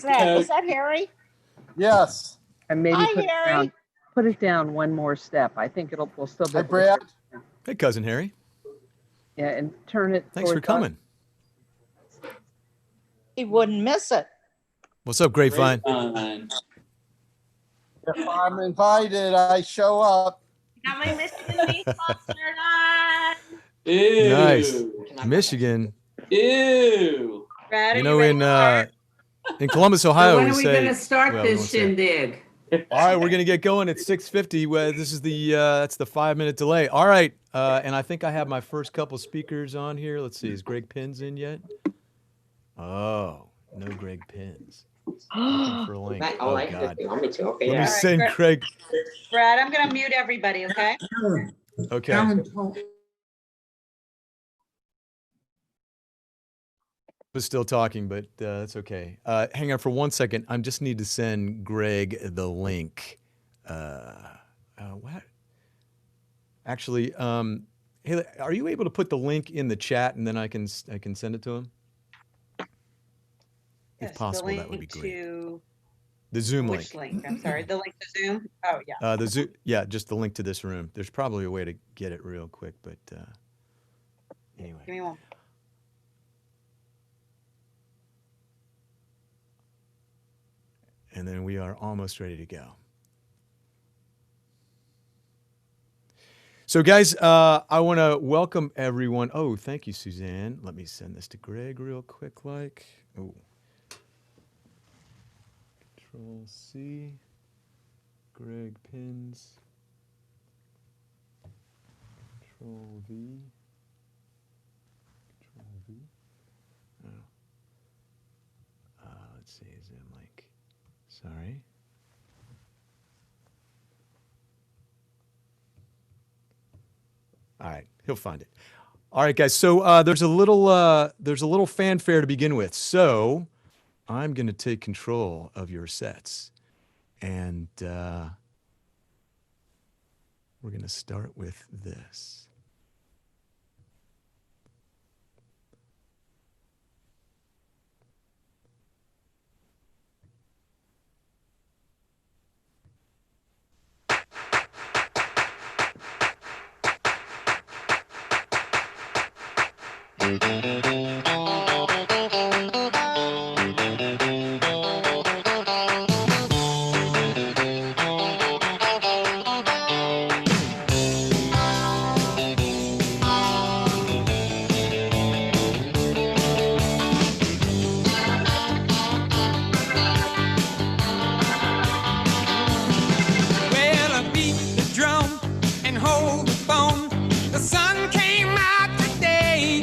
Who's that? Is that Harry? Yes. And maybe Hi, Harry. put it down one more step. I think we'll still be. Hi, Brad. Hey, cousin Harry. Yeah, and turn it. Thanks for coming. He wouldn't miss it. What's up, Grapevine? If I'm invited, I show up. Got my Michigan baseball shirt on. Ew. Nice. Michigan. Ew. Brad, You are know, ready to start? in Columbus, Ohio, when we are we say. going to start well, we this won't say. shindig? All right, we're gonna get going at 6:50. This is the that's the 5-minute delay. All right, and I think I have my first couple speakers on here. Let's see, is Greg Pins in yet? Oh, no Greg Pins. Looking for a link. Oh God. Want me to? Okay, Let me yeah. send Craig. Brad, I'm going to mute everybody, okay? Okay. Was still talking, but that's okay. Hang on for 1 second. I just need to send Greg the link. What? Actually, hey, are you able to put the link in the chat and then I can send it to him? Yes, If possible, the that would be link great. to The Zoom which link. link? I'm sorry. The link to Zoom? Oh, yeah. The Zoom. Yeah, just the link to this room. There's probably a way to get it real quick, but anyway. Give me one. And then we are almost ready to go. So guys, I want to welcome everyone. Oh, thank you, Suzanne. Let me send this to Greg real quick, like. Oh. Control C. Greg Pins. Control V. Control V. Oh. Let's see, Zoom link. Sorry. All right, he'll find it. All right, guys. So there's a little fanfare to begin with. So I'm going to take control of your sets, and we're going to start with this. Well, I beat the drum and hold the phone. The sun came out today.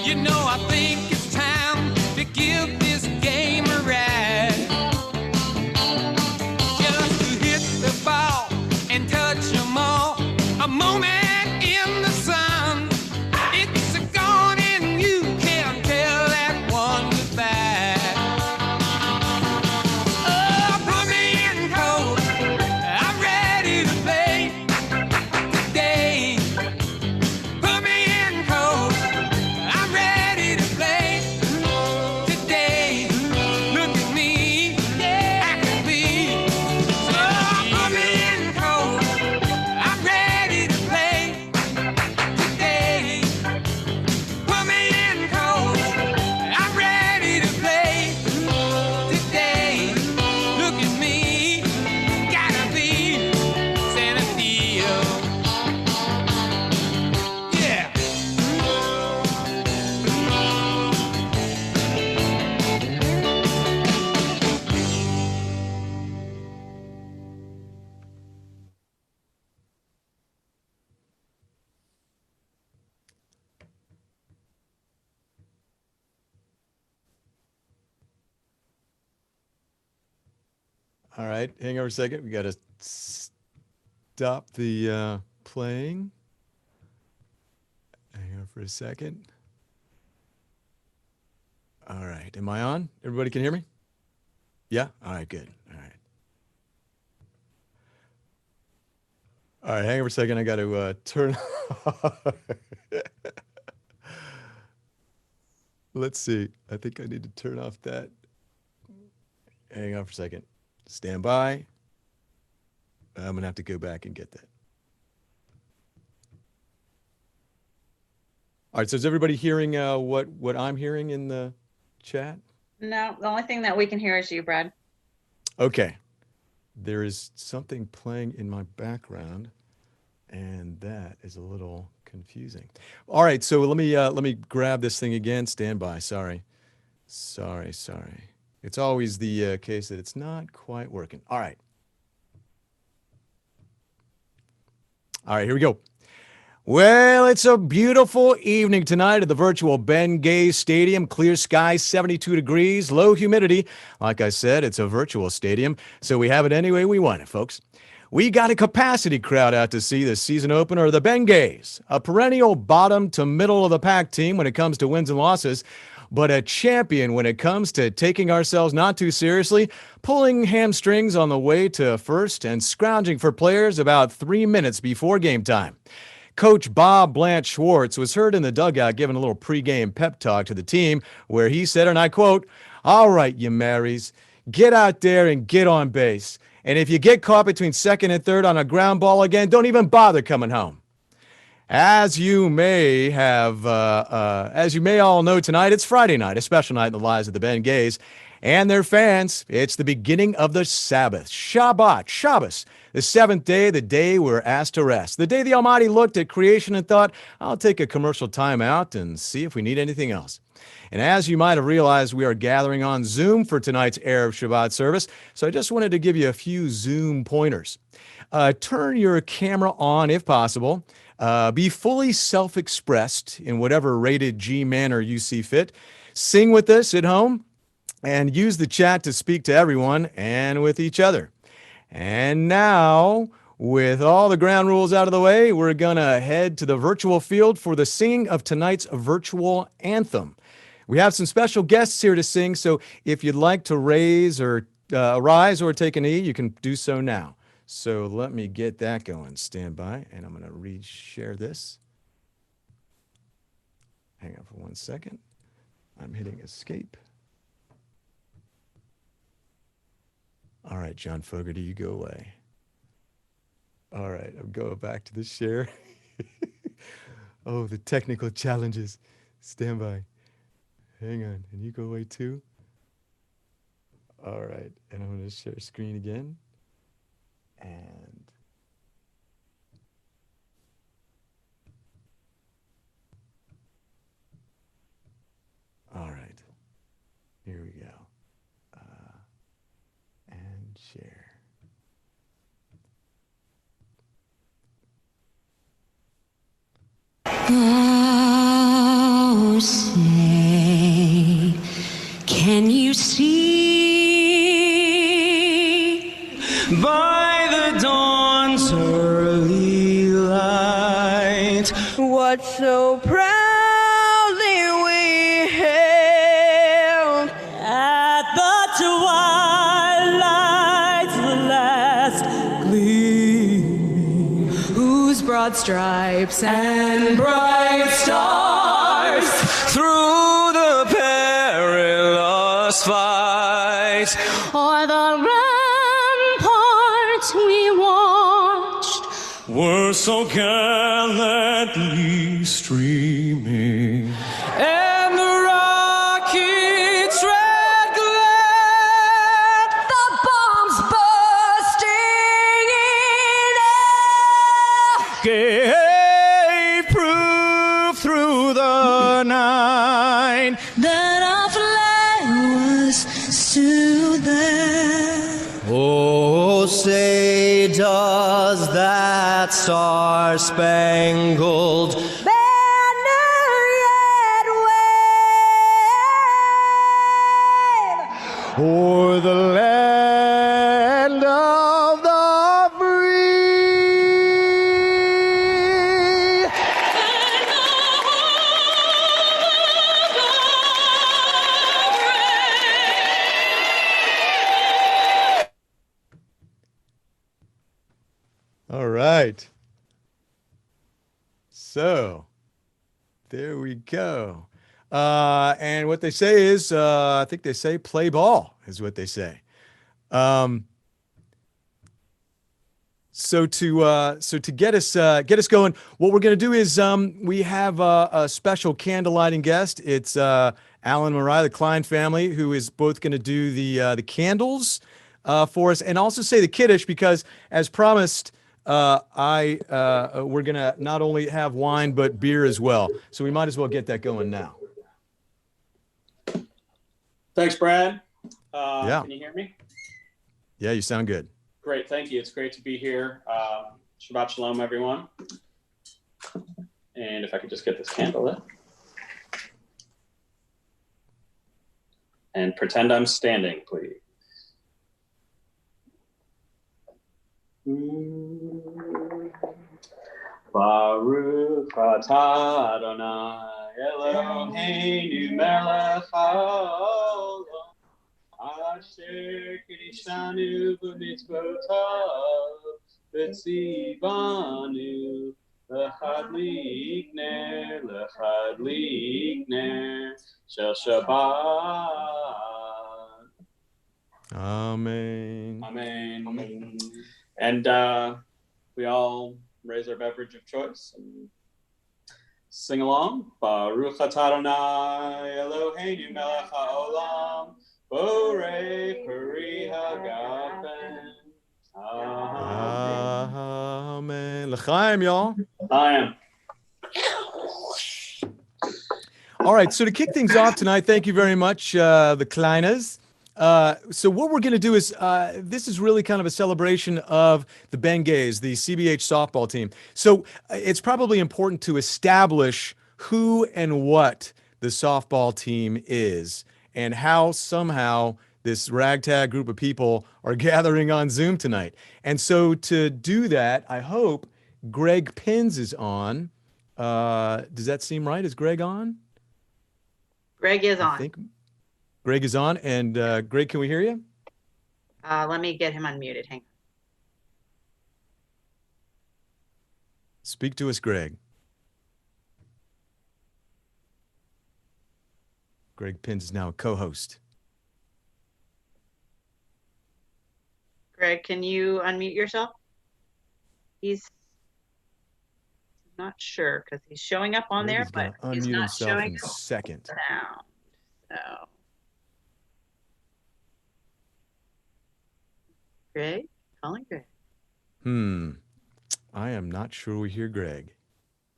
You know, I think it's time to give this game a ride. Just to hit the ball and touch them all. A moment in the sun. It's a gone and you can't tell that one goodbye. Oh, put me in cold. I'm ready to play today. Put me in cold. I'm ready to play today. Look at me, I can be. So put me in cold. I'm ready to play today. Put me in cold. I'm ready to play today. Look at me, gotta be Sanadillo. Yeah. All right, hang on a second. We got to stop the playing. Hang on for a second. All right, am I on? Everybody can hear me? Yeah? All right, good. All right. All right, hang on for a second. I got to turn. Let's see. I think I need to turn off that. Hang on for a second. Stand by. I'm going to have to go back and get that. All right, so is everybody hearing what I'm hearing in the chat? No, the only thing that we can hear is you, Brad. Okay. There is something playing in my background, and that is a little confusing. All right, so let me grab this thing again. Stand by. Sorry. It's always the case that it's not quite working. All right. All right, here we go. Well, it's a beautiful evening tonight at the virtual Ben Gays Stadium. Clear skies, 72 degrees, low humidity. Like I said, it's a virtual stadium, so we have it any way we want it, folks. We got a capacity crowd out to see the season opener of the Ben Gays, a perennial bottom to middle of the pack team when it comes to wins and losses, but a champion when it comes to taking ourselves not too seriously, pulling hamstrings on the way to first, and scrounging for players about 3 minutes before game time. Coach Bob Blanche Schwartz was heard in the dugout giving a little pregame pep talk to the team where he said, and I quote, "All right, you Marys, get out there and get on base. And if you get caught between second and third on a ground ball again, don't even bother coming home." As you may all know tonight, it's Friday night, a special night in the lives of the Ben Gays and their fans. It's the beginning of the Sabbath, Shabbat, Shabbos, the seventh day, the day we're asked to rest, the day the Almighty looked at creation and thought, I'll take a commercial time out and see if we need anything else. And as you might have realized, we are gathering on Zoom for tonight's Erev Shabbat service, so I just wanted to give you a few Zoom pointers. Turn your camera on if possible. Be fully self-expressed in whatever rated G manner you see fit. Sing with us at home and use the chat to speak to everyone and with each other. And now, with all the ground rules out of the way, we're going to head to the virtual field for the singing of tonight's virtual anthem. We have some special guests here to sing, so if you'd like to rise or take a knee, you can do so now. So let me get that going. Stand by, and I'm going to re-share this. Hang on for 1 second. I'm hitting escape. All right, John Fogerty, you go away. All right, I'm going back to the share. Oh, the technical challenges. Stand by. Hang on, and you go away too. All right, and I'm going to share screen again. And all right, here we go. And share. Oh, what so proudly we hailed at the twilight's last gleaming, whose broad stripes and bright stars Through the perilous fight, o'er the ramparts we watched, were so gallantly streaming, and the rockets' red glare, the bombs bursting in air, gave proof through the night that our flag was still there. Oh, say does that star-spangled Banner yet wave o'er the land of the free? All right. So there we go. And what they say is, I think they say play ball is what they say. So to get us going, what we're going to do is we have a special candlelighting guest. It's Alan and Mariah, the Klein family, who is both going to do the candles for us, and also say the Kiddush, because as promised, we're going to not only have wine but beer as well. So we might as well get that going now. Thanks, Brad. Yeah. Can you hear me? Yeah, you sound good. Great, thank you. It's great to be here. Shabbat Shalom, everyone. And if I could just get this candle lit. And pretend I'm standing, please. Baruch atah Adonai Eloheinu melech haolam asher kiddushanu b'mitzvotav v'tzivanu l'chadlik ner shel Shabbat. Amen. Amen. And we all raise our beverage of choice and sing along. Baruch atah Adonai Eloheinu melech haolam borei peri hagafen. Amen. L'chaim, y'all. I am. All right, so to kick things off tonight, thank you very much, the Kleiners. So what we're going to do is, this is really kind of a celebration of the Ben Gays, the CBH softball team. So it's probably important to establish who and what the softball team is and how somehow this ragtag group of people are gathering on Zoom tonight. And so to do that, I hope Greg Pins is on. Does that seem right? Is Greg on? Greg is I on. think Greg is on. And Greg, can we hear you? Let me get him unmuted. Hang on. Speak to us, Greg. Greg Pins is now a co-host. Greg, can you unmute yourself? He's not sure because he's showing up on there, Greg's but gonna he's unmute not himself showing in a the second. sound. So, Greg, calling Greg. I am not sure we hear Greg.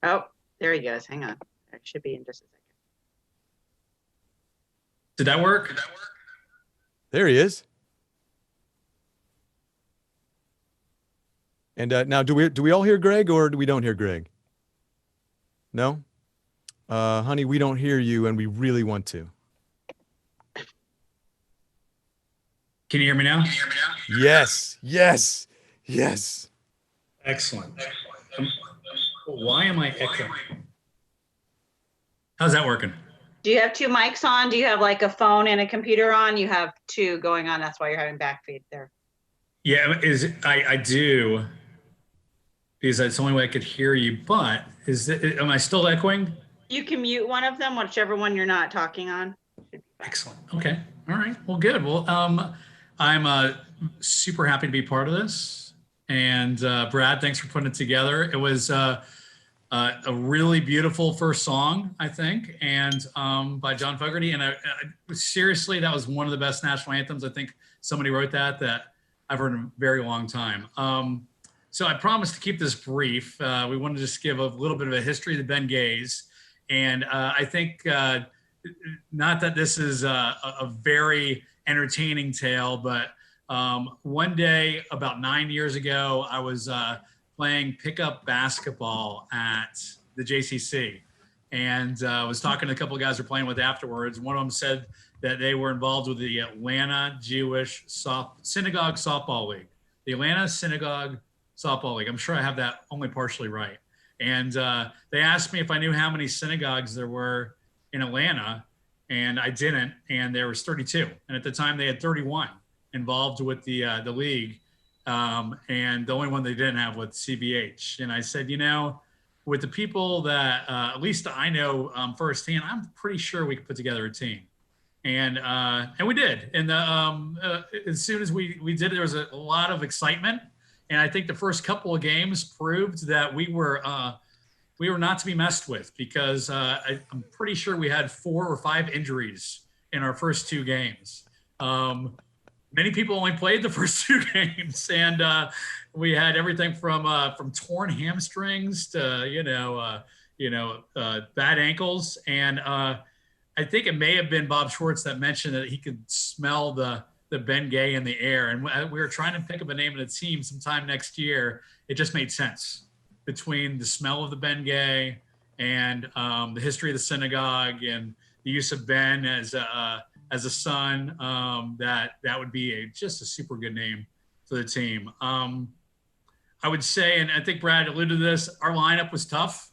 Oh, there he goes. Hang on. It should be in just a second. Did that work? There he is. And now, do we all hear Greg, or do we don't hear Greg? No? Honey, we don't hear you, and we really want to. Can you hear me now? Yes, yes, yes. Excellent. Why am I echoing? How's that working? Do you have two mics on? Do you have like a phone and a computer on? You have two going on. That's why you're having backfeed there. Yeah, I do, because that's the only way I could hear you. But am I still echoing? You can mute one of them, whichever one you're not talking on. Excellent. Okay. All right. Well, good. Well, I'm super happy to be part of this. And Brad, thanks for putting it together. It was a really beautiful first song, I think, and by John Fogerty. And I seriously, that was one of the best national anthems. I think somebody wrote that I've heard in a very long time. So I promised to keep this brief. We wanted to just give a little bit of a history of the Ben Gays. And I think, not that this is a very entertaining tale, but one day about 9 years ago, I was playing pickup basketball at the JCC, and I was talking to a couple of guys we're playing with afterwards. One of them said that they were involved with the Atlanta Jewish Synagogue Softball League, the Atlanta Synagogue Softball League. I'm sure I have that only partially right. And they asked me if I knew how many synagogues there were in Atlanta, and I didn't. And there was 32. And at the time, they had 31 involved with the league, and the only one they didn't have was CBH. And I said, with the people that at least I know firsthand, I'm pretty sure we could put together a team. And we did. And as soon as we did, there was a lot of excitement. And I think the first couple of games proved that we were not to be messed with, because I'm pretty sure we had 4 or 5 injuries in our first 2 games. Many people only played the first 2 games, and we had everything from torn hamstrings to bad ankles. And I think it may have been Bob Schwartz that mentioned that he could smell the Ben Gay in the air. And we were trying to pick up a name of the team sometime next year. It just made sense between the smell of the Ben Gay and the history of the synagogue and the use of Ben as a son. That would be just a super good name for the team. I would say, and I think Brad alluded to this, our lineup was tough.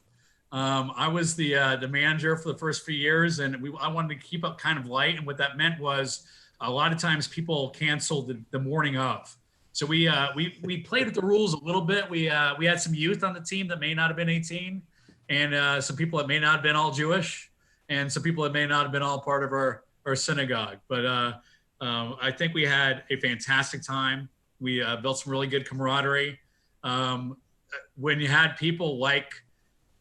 I was the manager for the first few years, and I wanted to keep up kind of light. And what that meant was, a lot of times people canceled the morning of. So we played with the rules a little bit. We had some youth on the team that may not have been 18, and some people that may not have been all Jewish, and some people that may not have been all part of our synagogue. But I think we had a fantastic time. We built some really good camaraderie. When you had people like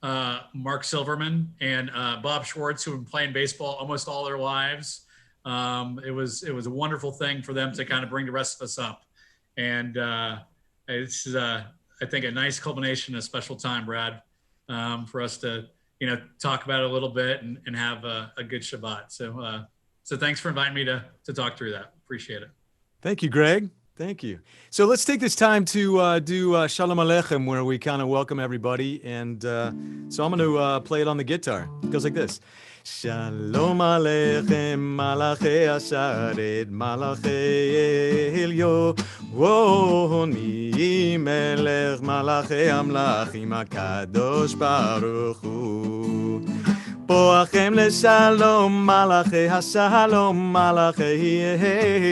Mark Silverman and Bob Schwartz, who have been playing baseball almost all their lives, it was a wonderful thing for them to kind of bring the rest of us up. And it's I think a nice culmination, a special time, Brad, for us to talk about it a little bit and have a good Shabbat. So thanks for inviting me to talk through that. Appreciate it. Thank you, Greg. Thank you. So let's take this time to do Shalom Aleichem, where we kind of welcome everybody. And so I'm going to play it on the guitar. It goes like this. Shalom Aleichem, Malachei Asharet, Malachei Elyon, Mi Melech, Malachei Amlachim, HaKadosh Baruch Hu. בואכם לשלום, מלאכי השלום, מלאכי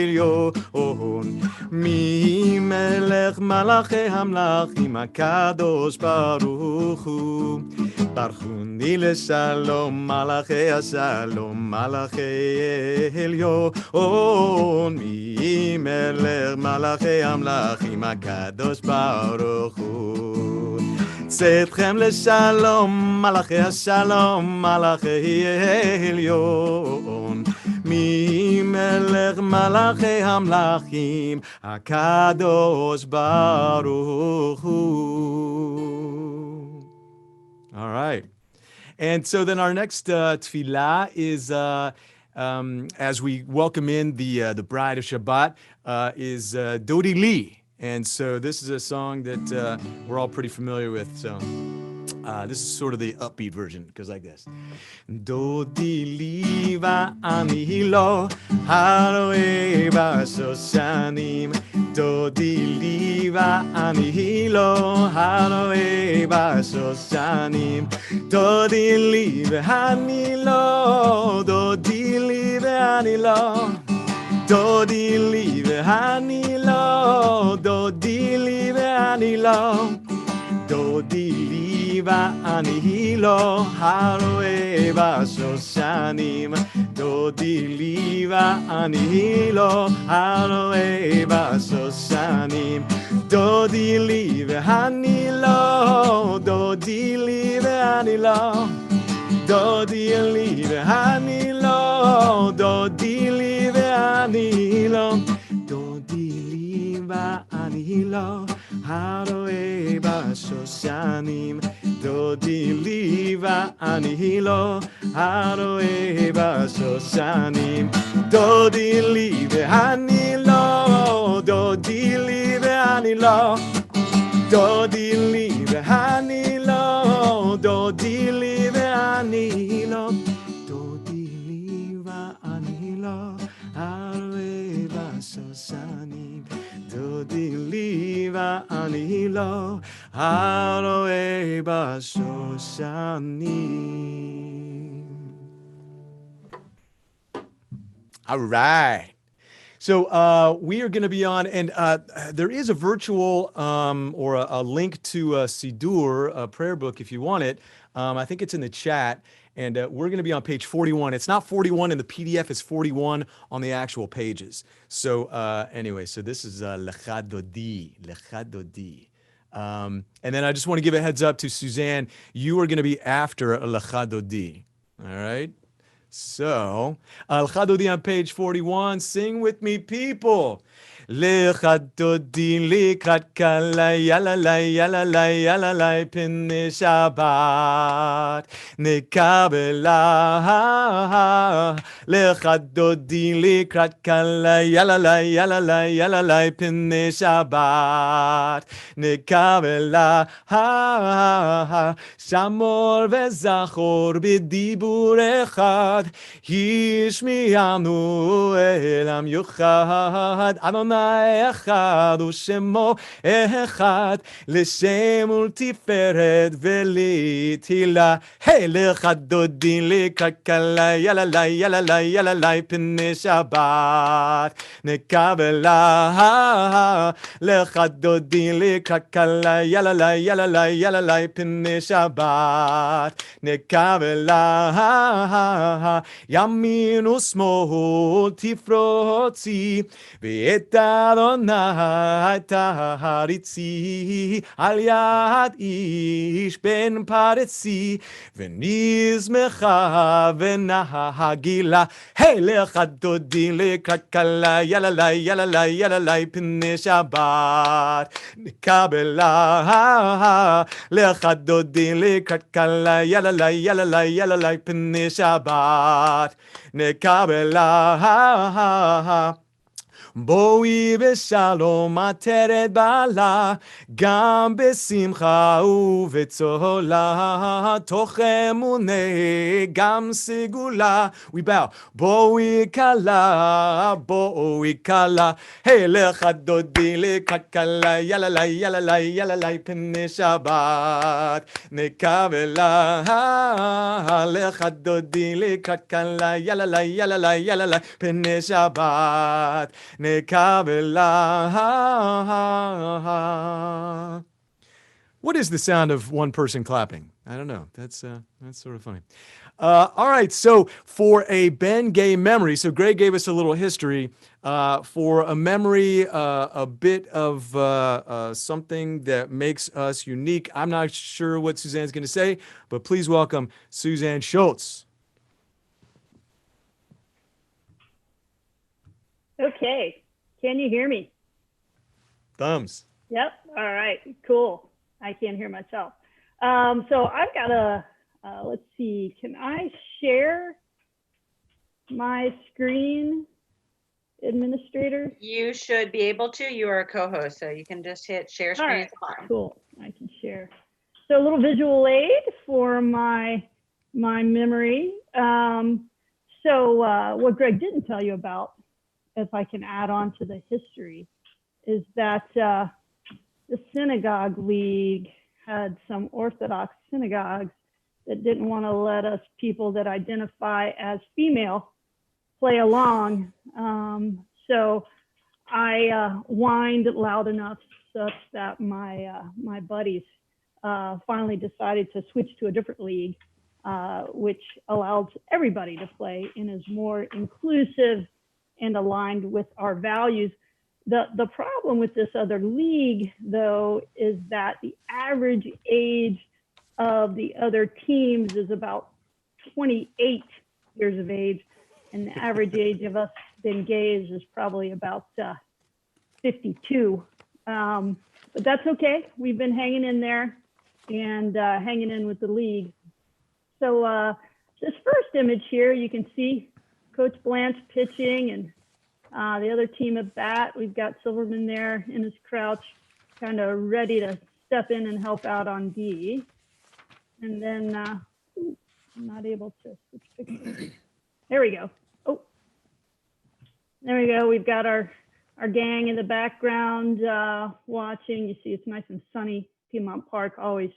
עליון, מי מלך מלאכי המלכים, הקדוש ברוך הוא. ברכוני לשלום, מלאכי השלום, מלאכי עליון, מי מלך מלאכי המלכים, הקדוש ברוך הוא. צאתכם לשלום, מלאכי השלום, מלאכי עליון, מי מלך מלאכי המלכים, הקדוש ברוך הוא. All right. And so then our next tefillah is, as we welcome in the bride of Shabbat, is Dodi Lee. And so this is a song that we're all pretty familiar with. So this is sort of the upbeat version. It goes like this. Dodi li va'ani lo haroe b'shoshanim דודי ואני לא הרואה בשושנים. דודי לי ואני לא, דודי לי ואני לא. דודי לי ואני לא, דודי לי ואני לא. דודי לי ואני לא הרואה בשושנים. דודי לי ואני לא הרואה בשושנים. דודי לי ואני לא, דודי לי ואני לא. דודי לי ואני לא, דודי לי ואני לא. דודי לי ואני לא הרואה בשושנים. דודי לי ואני לא הרואה בשושנים. דודי לי ואני לא, דודי לי ואני לא. דודי לי ואני לא, דודי לי ואני לא. דודי לי ואני לא הרואה בשושנים. דודי לי ואני לא הרואה בשושנים. All right. So we are going to be on, and there is a virtual or a link to a Siddur, a prayer book, if you want it. I think it's in the chat, and we're going to be on page 41. It's not 41 in the PDF, it's 41 on the actual pages. So anyway, so this is Lecha Dodi, Lecha Dodi. And then I just want to give a heads up to Suzanne. You are going to be after Lecha Dodi. All right? So, Lecha Dodi on page 41. Sing with me, people. Lecha Dodi likrat kala yalalai yalalai yalalai pinne Shabbat nekabela. Lecha Dodi likrat kala yalalai yalalai yalalai pinne Shabbat nekabela. Shamor vezachor b'dibur echad Hishmianu elam yuchad Adonai echad u'shemo echad L'shem ultiferet v'litila. Hey, lecha dodi likrat kala yalalai yalalai yalalai pinne Shabbat nekabela. Lecha dodi likrat kala yalalai yalalai yalalai pinne Shabbat nekabela. Yamin u'smol tifrotzi ve'et Adonai taharitzi al yad ish ben paretzi v'nizmecha v'nahagila. Hey, lecha dodi likrat kala yalalai yalalai yalalai pinne Shabbat nekabela. Lecha dodi likrat kala yalalai yalalai yalalai pinne Shabbat nekabela. Boi beshalom ateret bala, gam besimcha uvetzola, toch emune gam segula. We bow. Boi kala, boi kala. Hey, lecha dodi likrat kala yalalai yalalai yalalai pinne Shabbat nekabela. Lecha dodi likrat kala yalalai yalalai yalalai pinne Shabbat nekabela. What is the sound of one person clapping? I don't know. That's sort of funny. All right. So for a Ben Gay memory, so Greg gave us a little history. For a memory, a bit of something that makes us unique. I'm not sure what Suzanne's going to say, but please welcome Suzanne Schultz. Okay. Can you hear me? Thumbs. Yep. All right. Cool. I can't hear myself. So I've got a, let's see, can I share my screen, administrator? You should be able to. You are a co-host, so you can just hit share screen at the bottom. Cool. I can share. So a little visual aid for my memory. So what Greg didn't tell you about, if I can add on to the history, is that the synagogue league had some Orthodox synagogues that didn't want to let us people that identify as female play along. So I whined loud enough such that my buddies finally decided to switch to a different league, which allows everybody to play and is more inclusive and aligned with our values. The problem with this other league, though, is that the average age of the other teams is about 28 years of age, and the average age of us Ben Gays is probably about 52. But that's okay. We've been hanging in there and hanging in with the league. So this first image here, you can see Coach Blanche pitching and the other team at bat. We've got Silverman there in his crouch, kind of ready to step in and help out on D. And then I'm not able to switch pictures. There we go. Oh, there we go. We've got our gang in the background watching. You see it's nice and sunny. Piedmont Park, always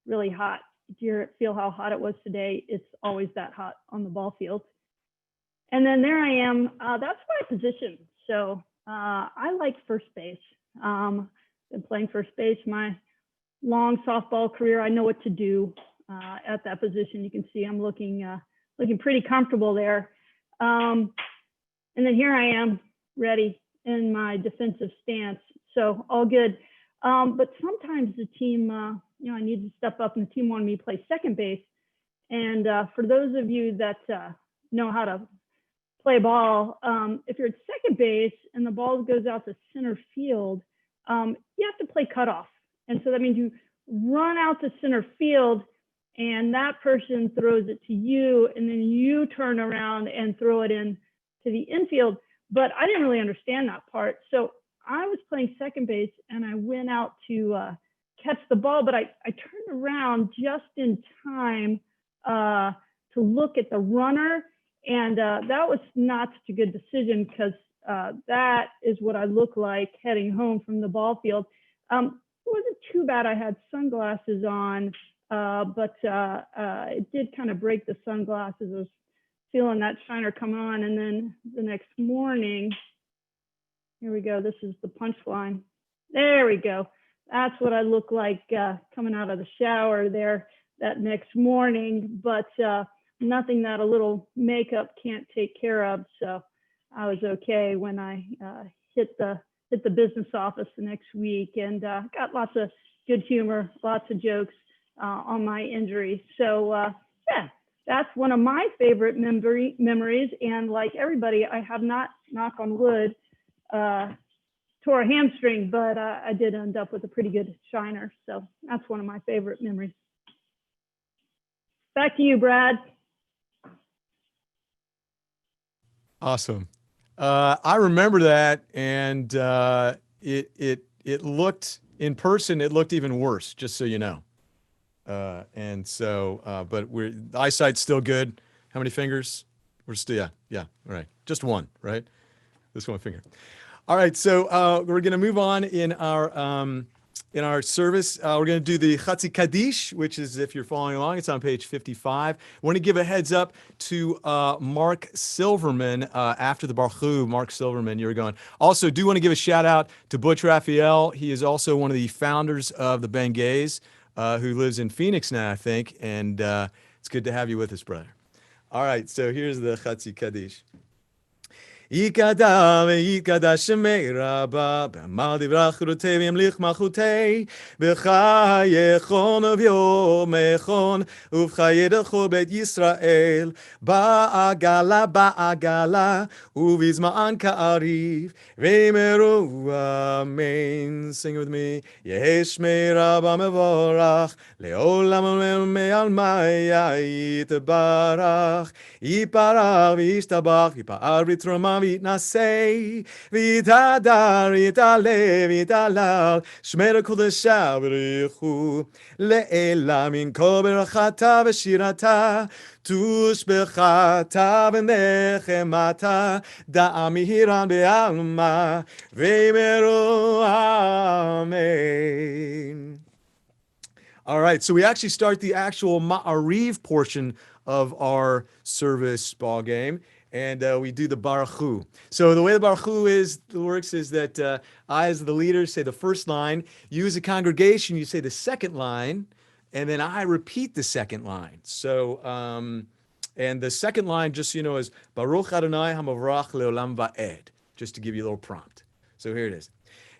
really hot. Did you feel how hot it was today? It's always that hot on the ball field. And then there I am. That's my position. So I like first base. Been playing first base my long softball career. I know what to do at that position. You can see I'm looking pretty comfortable there. And then here I am, ready in my defensive stance. So all good. But sometimes the team, I need to step up, and the team wanted me to play second base. And for those of you that know how to play ball, if you're at second base and the ball goes out to center field, you have to play cutoff. And so that means you run out to center field and that person throws it to you, and then you turn around and throw it in to the infield. But I didn't really understand that part. So I was playing second base and I went out to catch the ball, but I turned around just in time to look at the runner. And that was not such a good decision, because that is what I look like heading home from the ball field. It wasn't too bad. I had sunglasses on, but it did kind of break the sunglasses. I was feeling that shiner come on. And then the next morning, here we go. This is the punchline. There we go. That's what I look like coming out of the shower there that next morning. But nothing that a little makeup can't take care of. So I was okay when I hit the business office the next week, and got lots of good humor, lots of jokes on my injury. So yeah, that's one of my favorite memories. And like everybody, I have not, knock on wood, tore a hamstring, but I did end up with a pretty good shiner. So that's one of my favorite memories. Back to you, Brad. Awesome. I remember that, and it looked in person. It looked even worse, just so you know. And so, but the eyesight's still good. How many fingers? We're still, yeah. All right, just one, right? This one finger. All right, so we're gonna move on in our service. We're going to do the Chatzi Kaddish, which is, if you're following along, it's on page 55. I want to give a heads up to Mark Silverman after the Baruch Hu. Mark Silverman, you're going. Also, do want to give a shout out to Butch Raphael. He is also one of the founders of the Ben Gays, who lives in Phoenix now, I think. And it's good to have you with us, brother. All right, so here's the Chatzi Kaddish. Yikada v'yikada shemei rabba b'amal divrach churotei v'yamlich malchutei b'chayechon v'yomechon uv'chayedecho bet Yisrael ba'agala uv'izma'an ka'ariv v'meru amen. Sing with me. Yehi shmei rabba mevorach le'olam me'al maya yitbarach yiparach v'yishtabach yipar v'troma ויתנשא, ויתהדר, יתעלה, ויתהלל, שמר קודשה בריחו, לעילה מן כל ברכתה ושירתה, תושבחתה ונחמתה, דעה מהירן בעלמה, ואמרו amen. All right, so we actually start the actual Ma'ariv portion of our service ball game, and we do the Baruch Hu. So the way the Baruch Hu works is that I, as the leader, say the first line. You, as a congregation, you say the second line, and then I repeat the second line. So, and the second line, just so you know, is Baruch Adonai Hamavrach Leolam Va'ed, just to give you a little prompt. So here it is.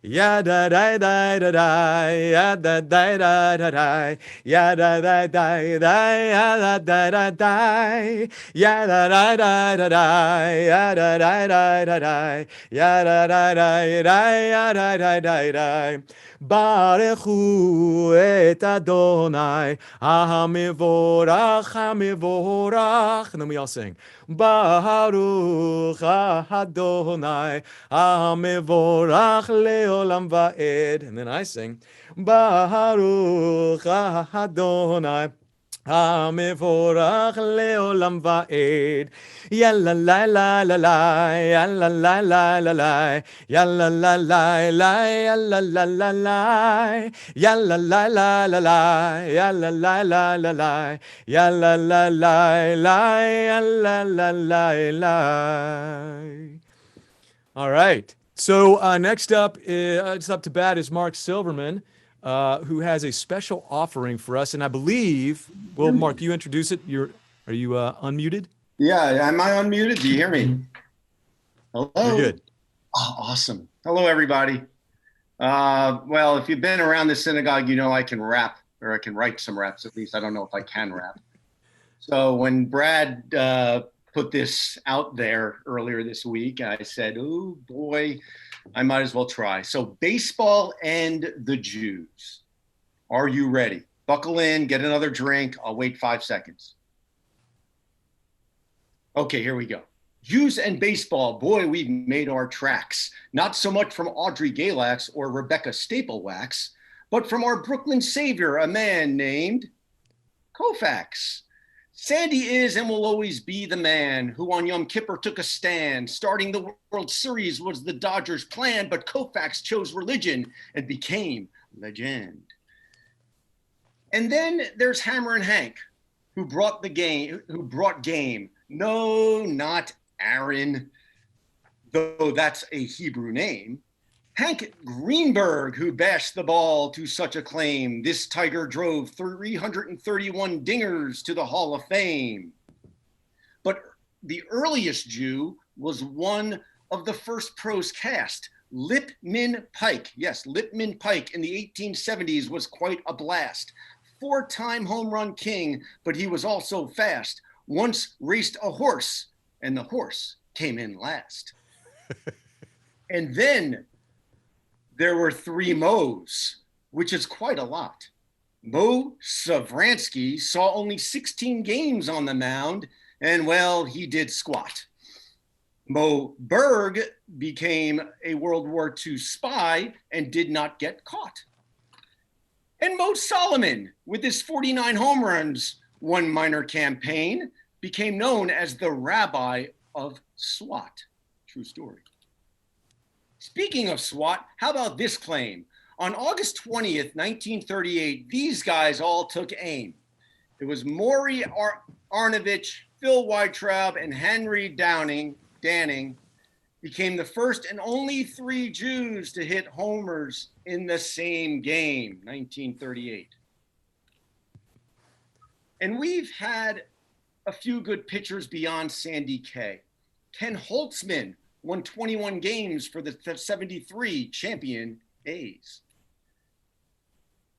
Ya da da da da da, ya da da da da da, ya da da da da, ya da da da da, ya da da da da da, ya da da da da da, ya da da da da, ya da da da da. Barechu et Adonai, Hamivorach, Hamivorach. And then we all sing. Baruch Adonai, Hamivorach leolam va'ed. And then I sing. Baruch Adonai, Hamivorach leolam va'ed. Yalla la la la la, yalla la la la la, yalla la la la, yalla la la la, yalla la la la la, yalla la la la la, yalla la la la, yalla la la la. All right. So next up, it's up to bat is Mark Silverman, who has a special offering for us, and I believe. Well, Mark, you introduce it. Are you unmuted? Yeah, am I unmuted? Do you hear me? Hello? You're good. Oh, awesome. Hello, everybody. Well, if you've been around the synagogue, you know I can rap, or I can write some raps at least. I don't know if I can rap. So when Brad put this out there earlier this week, I said, oh boy, I might as well try. So baseball and the Jews. Are you ready? Buckle in, get another drink. I'll wait 5 seconds. Okay, here we go. Jews and baseball, boy, we've made our tracks. Not so much from Audrey Galax or Rebecca Staplewax, but from our Brooklyn savior, a man named Koufax. Sandy is and will always be the man who on Yom Kippur took a stand. Starting the World Series was the Dodgers' plan, but Koufax chose religion and became legend. And then there's Hammer and Hank, who brought game. No, not Aaron, though that's a Hebrew name. Hank Greenberg, who bashed the ball to such acclaim. This Tiger drove 331 dingers to the Hall of Fame. But the earliest Jew was one of the first pros cast, Lipman Pike. Yes, Lipman Pike in the 1870s was quite a blast. 4-time home run king, but he was also fast. Once raced a horse, and the horse came in last. And then there were 3 Moes, which is quite a lot. Mo Savransky saw only 16 games on the mound, and well, he did squat. Mo Berg became a World War II spy and did not get caught. And Mo Solomon, with his 49 home runs, one minor campaign, became known as the rabbi of SWAT. True story. Speaking of SWAT, how about this claim? On August 20th, 1938, these guys all took aim. It was Maury Arnovich, Phil Weintraub, and Henry Danning became the first and only 3 Jews to hit homers in the same game, 1938. And we've had a few good pitchers beyond Sandy Kay. Ken Holtzman won 21 games for the 73 champion A's.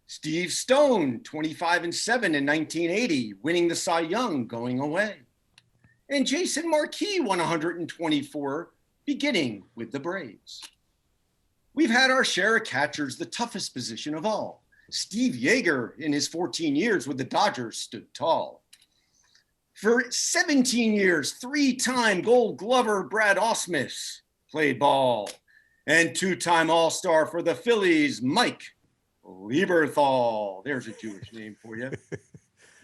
Steve Stone, 25-7 in 1980, winning the Cy Young going away. And Jason Marquis won 124, beginning with the Braves. We've had our share of catchers, the toughest position of all. Steve Yeager, in his 14 years with the Dodgers, stood tall. For 17 years, 3-time Gold Glover Brad Ausmus played ball. And 2-time All-Star for the Phillies, Mike Lieberthal. There's a Jewish name for you.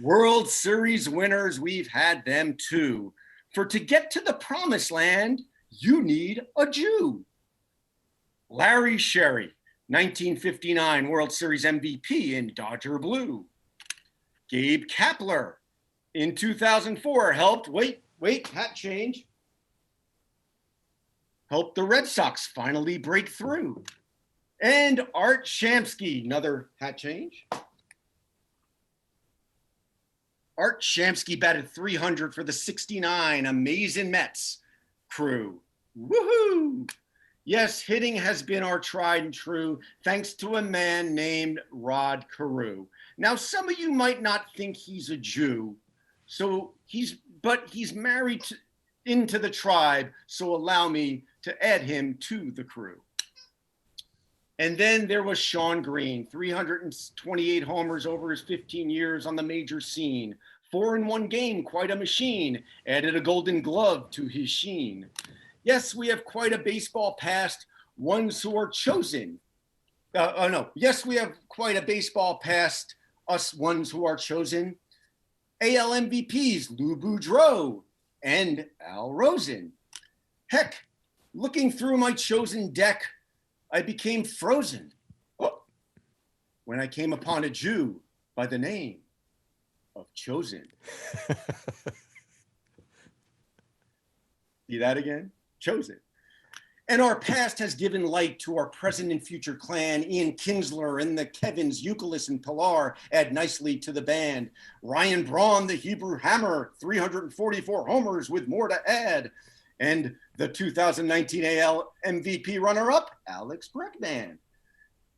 World Series winners, we've had them too. For to get to the promised land, you need a Jew. Larry Sherry, 1959 World Series MVP in Dodger Blue. Gabe Kapler, in 2004, helped, hat change, helped the Red Sox finally break through. And Art Shamsky, another hat change. Art Shamsky batted 300 for the 69 Amazing Mets crew. Woohoo! Yes, hitting has been our tried and true, thanks to a man named Rod Carew. Now, some of you might not think he's a Jew, but he's married into the tribe, so allow me to add him to the crew. And then there was Sean Green, 328 homers over his 15 years on the major scene. 4 in one game, quite a machine. Added a Golden Glove to his sheen. Yes, we have quite a baseball past, ones who are chosen. Yes, we have quite a baseball past, us ones who are chosen. AL MVPs, Lou Boudreau and Al Rosen. Heck, looking through my chosen deck, I became frozen when I came upon a Jew by the name of Chosen. See that again? Chosen. And our past has given light to our present and future clan. Ian Kinsler and the Kevins, Euclid and Pilar add nicely to the band. Ryan Braun, the Hebrew Hammer, 344 homers with more to add. And the 2019 AL MVP runner-up, Alex Bregman.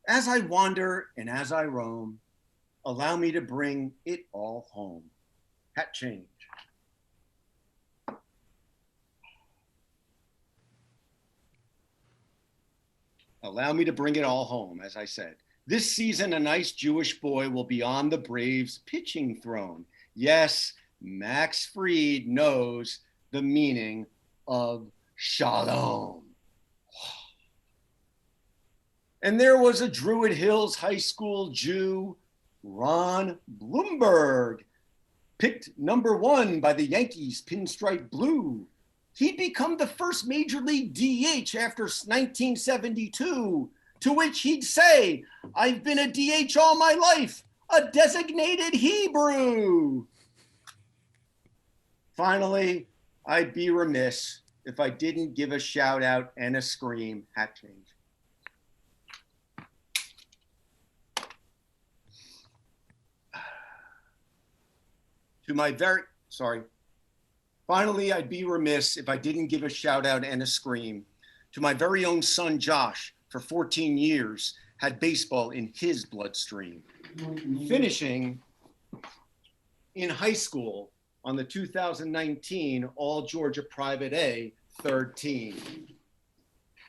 As I wander and as I roam, allow me to bring it all home. Hat change. Allow me to bring it all home, as I said. This season, a nice Jewish boy will be on the Braves pitching throne. Yes, Max Fried knows the meaning of Shalom. And there was a Druid Hills High School Jew, Ron Blumberg, picked #1 by the Yankees Pinstripe Blue. He'd become the first major league DH after 1972, to which he'd say, I've been a DH all my life, a designated Hebrew. Finally, I'd be remiss if I didn't give a shout out and a scream. Hat change. Finally, I'd be remiss if I didn't give a shout out and a scream to my very own son, Josh, for 14 years, had baseball in his bloodstream. Finishing in high school on the 2019 All Georgia Private A third team.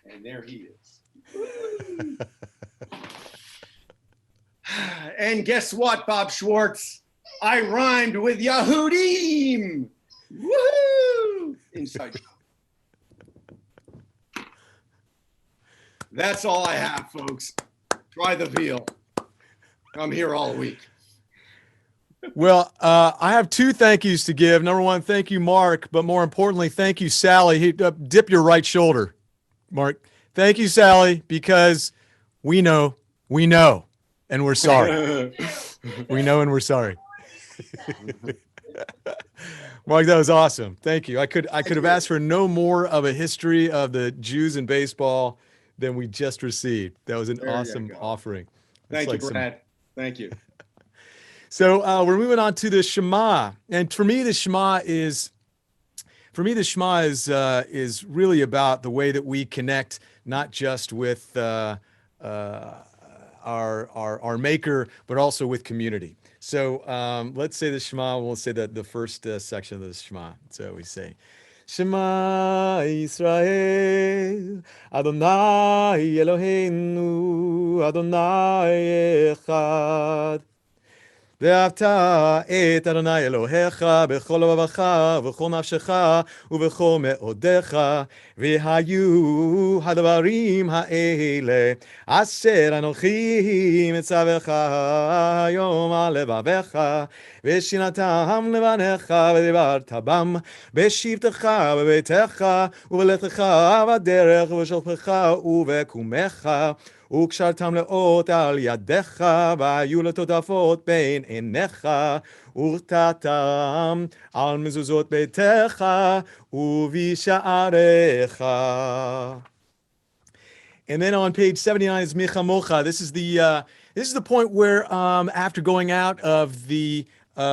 And there he is. And guess what, Bob Schwartz? I rhymed with Yahudim. Woohoo! Inside joke. That's all I have, folks. Try the veal. I'm here all week. Well, I have 2 thank yous to give. Number 1, thank you, Mark. But more importantly, thank you, Sally. Dip your right shoulder, Mark. Thank you, Sally, because we know, and we're sorry. We know and we're sorry. Mark, that was awesome. Thank you. I could have asked for no more of a history of the Jews in baseball than we just received. That was an awesome offering. Thank you, Brad. Thank you. So we're moving on to the Shema, and for me, the Shema is really about the way that we connect, not just with our Maker, but also with community. So let's say the Shema. We'll say that the first section of the Shema. So we say, Shema Yisrael, Adonai Eloheinu, Adonai Echad. ואהבת את אדוני אלוהיך בכל לבבך ובכל נפשך ובכל מאודיך, והיו הדברים האלה אשר אנוכי מצווך היום על לבביך, ושינתם לבניך ודיברת בם בשבתך בביתך ובלכתך בדרך ובשוכבך ובקומך, וקשרתם לאות על ידיך, והיו לטוטפות בין עיניך, ורטטם על מזוזות ביתך ובשעריך. And then on page 79 is Michamocha. This is the point where after going out of the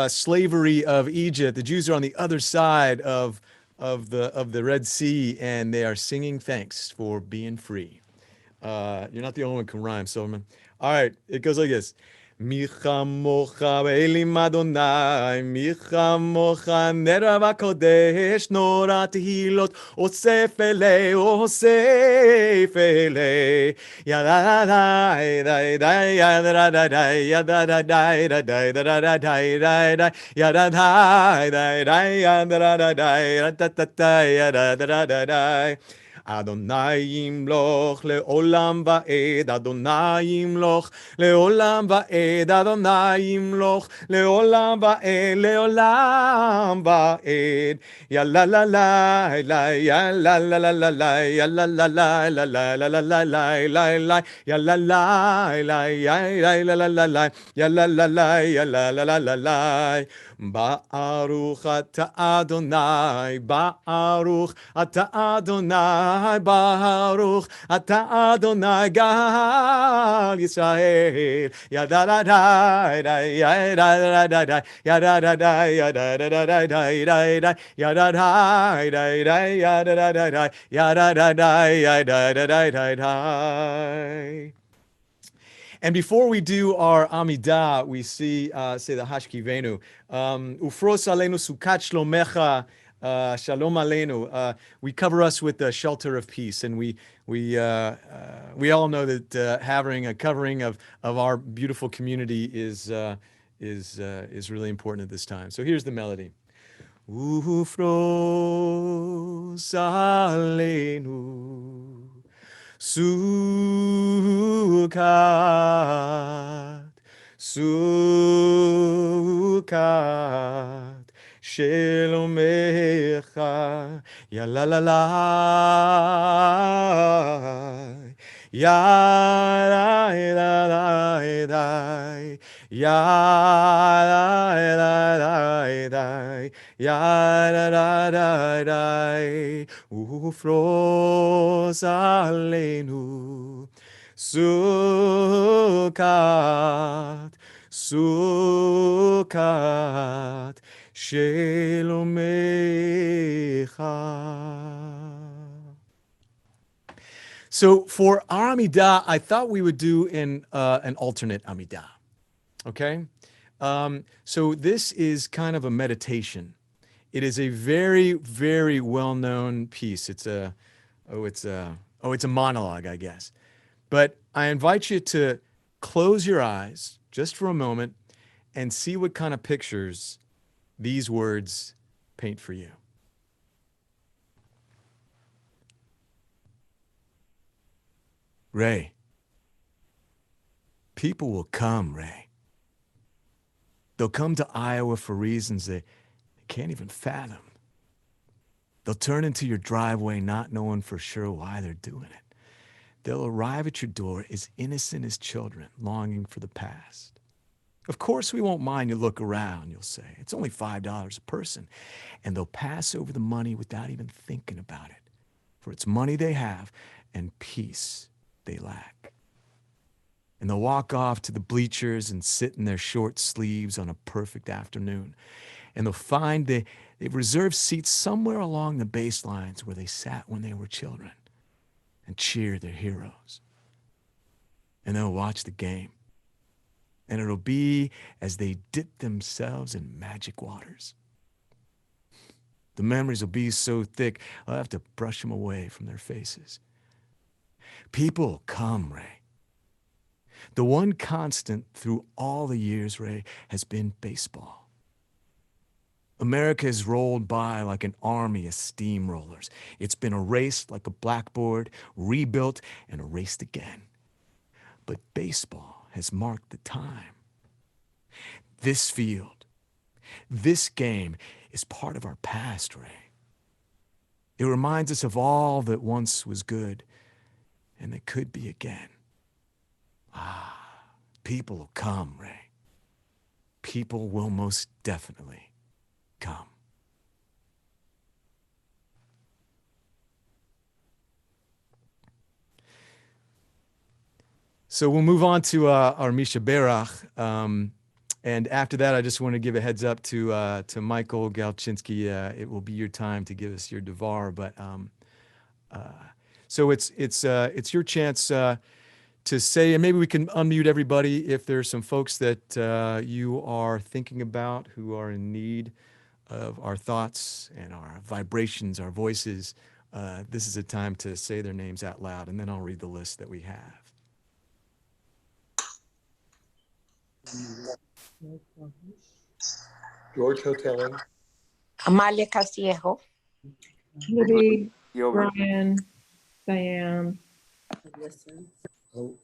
slavery of Egypt, the Jews are on the other side of the Red Sea, and they are singing thanks for being free. You're not the only one who can rhyme, Silverman. All right, it goes like this. Micha mocha be'elim Adonai, micha mocha nerav HaKodesh, nora tehilot, osef elei, osef elei. Yadadai, dai, dai, yadadai, yadadai, dai, dai, dai, dai, dai, yadadai, dai, dai, yadadai, yadadai, yadadai. Adonai yimloch le'olam va'ed, Adonai yimloch le'olam va'ed, Adonai yimloch le'olam va'ed, le'olam va'ed. Ya la la la la, ya la la la la la, ya la la la la la la la la la la, ya la la la, ya la la la la, ya la la la, ya la la la la la. Baruch ata Adonai, Baruch ata Adonai, Baruch ata Adonai Gal Yisrael. Ya da da da da, ya da da da da, ya da da da, ya da da da da da, ya da da da da, ya da da da da, ya da da da, ya da da da da da. And before we do our Amidah, we say the Hashkivenu. Ufros aleinu sukat shlomecha, shalom aleinu. We cover us with the shelter of peace, and we all know that having a covering of our beautiful community is really important at this time. So here's the melody. Ufros aleinu Sukat, Sukat, Shelomecha, Ya la la la, Ya la la la la, Ya la la la la, Ya da da da da, Ufros aleinu, Sukat, Sukat, Shelomecha. So for our Amidah, I thought we would do an alternate Amidah. Okay? So this is kind of a meditation. It is a very, very well-known piece. It's a monologue, I guess. But I invite you to close your eyes just for a moment and see what kind of pictures these words paint for you. Ray, people will come, Ray. They'll come to Iowa for reasons they can't even fathom. They'll turn into your driveway not knowing for sure why they're doing it. They'll arrive at your door as innocent as children, longing for the past. Of course, we won't mind you look around, you'll say. It's only $5 a person. And they'll pass over the money without even thinking about it. For it's money they have and peace they lack. And they'll walk off to the bleachers and sit in their short sleeves on a perfect afternoon. And they'll find they've reserved seats somewhere along the baselines where they sat when they were children and cheer their heroes. And they'll watch the game. And it'll be as they dip themselves in magic waters. The memories will be so thick, I'll have to brush them away from their faces. People come, Ray. The one constant through all the years, Ray, has been baseball. America has rolled by like an army of steamrollers. It's been erased like a blackboard, rebuilt and erased again. But baseball has marked the time. This field, this game is part of our past, Ray. It reminds us of all that once was good and that could be again. People will come, Ray. People will most definitely come. So we'll move on to our Misha Berach. And after that, I just want to give a heads up to Michael Galchinsky. It will be your time to give us your Devar. But so it's your chance to say, and maybe we can unmute everybody if there's some folks that you are thinking about who are in need of our thoughts and our vibrations, our voices. This is a time to say their names out loud, and then I'll read the list that we have. George Hotelling, Amalia Castillejo. Libby, Brian, Diane,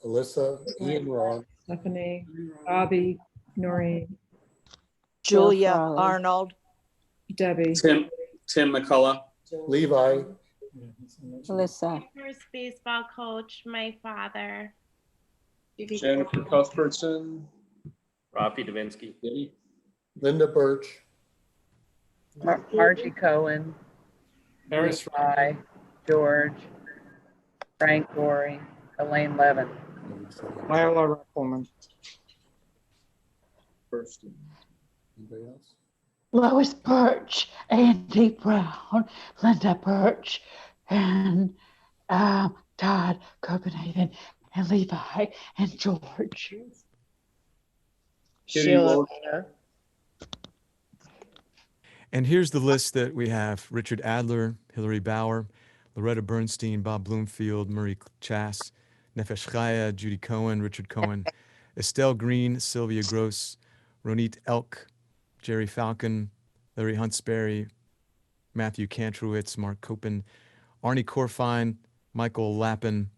Alyssa, Ian Ron, Stephanie, Bobby, Noreen, Julia Farley. Arnold. Debbie, Tim McCullough. Levi, Alyssa, First baseball coach, my father. Jennifer Cuthbertson. Rafi Davinsky. Linda Birch, Margie Cohen, Harris Levi, George, Frank Gorey, Elaine Levin. Myla Ruppelman. First. anybody else? Lois Birch, Andy Brown, Linda Birch, and Todd Copenhagen, and Levi, and George. Sheila. And here's the list that we have: Richard Adler, Hillary Bauer, Loretta Bernstein, Bob Bloomfield, Murray Chass, Nefesh Chaya, Judy Cohen, Richard Cohen, Estelle Green, Sylvia Gross, Ronit Elk, Jerry Falcon, Larry Huntsberry, Matthew Kantrowitz, Mark Copen, Arnie Corfine, Michael Lappin,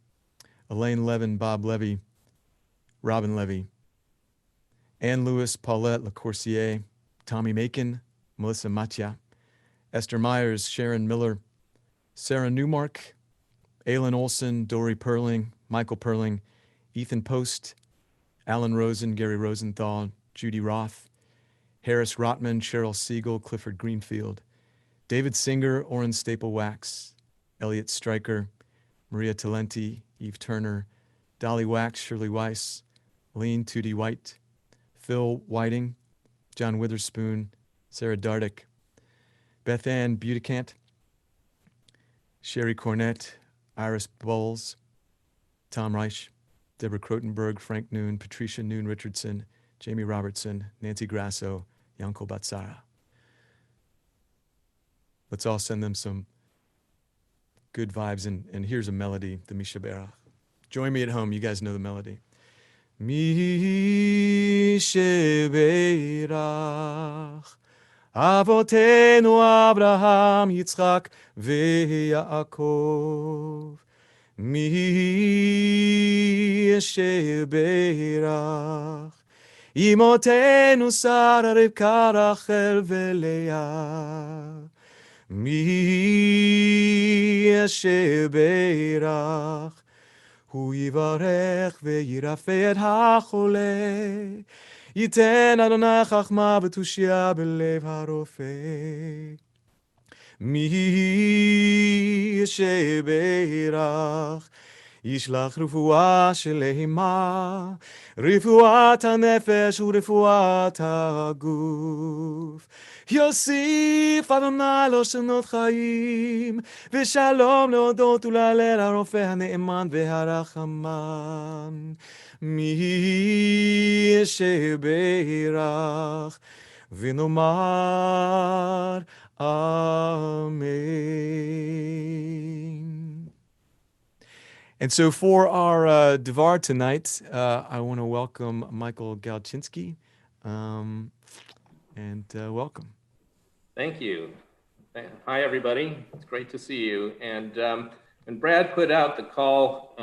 Elaine Levin, Bob Levy, Robin Levy, Ann Lewis, Paulette LaCourcier, Tommy Macon, Melissa Matia, Esther Myers, Sharon Miller, Sarah Newmark, Aylin Olson, Dory Perling, Michael Perling, Ethan Post, Alan Rosen, Gary Rosenthal, Judy Roth, Harris Rotman, Cheryl Siegel, Clifford Greenfield, David Singer, Orrin Staple Wax, Elliot Stryker, Maria Talenti, Eve Turner, Dolly Wax, Shirley Weiss, Lean Tootie White, Phil Whiting, John Witherspoon, Sarah Dardick, Beth Ann Buticant, Sherry Cornett, Iris Bowles, Tom Reich, Deborah Krotenberg, Frank Noon, Patricia Noon Richardson, Jamie Robertson, Nancy Grasso, Yanko Batsara. Let's all send them some good vibes, and here's a melody, the Misha Berach. Join me at home, you guys know the melody. Misha Berach, Avotenu Abraham, Yitzchak, veYaakov. Misha Berach, Imotenu Sara, Rivka, Rachel, veLeah. Misha Berach, Hu yivarech ve'yirafeh et hachole, Yiten Adonai chachma v'tushia b'lev harofeh. Misha Berach, Yishlach refuah shelehima, refuat hanefesh u'refuat haguf. Yosif Adonai lo shenot chaim, v'shalom leodot u'la'alel harofeh ha'ne'eman v'harachaman. Misha Berach, v'nomar Amen. And so for our Devar tonight, I want to welcome Michael Galczynski. Welcome. Thank you. Hi, everybody. It's great to see you. And when Brad put out the call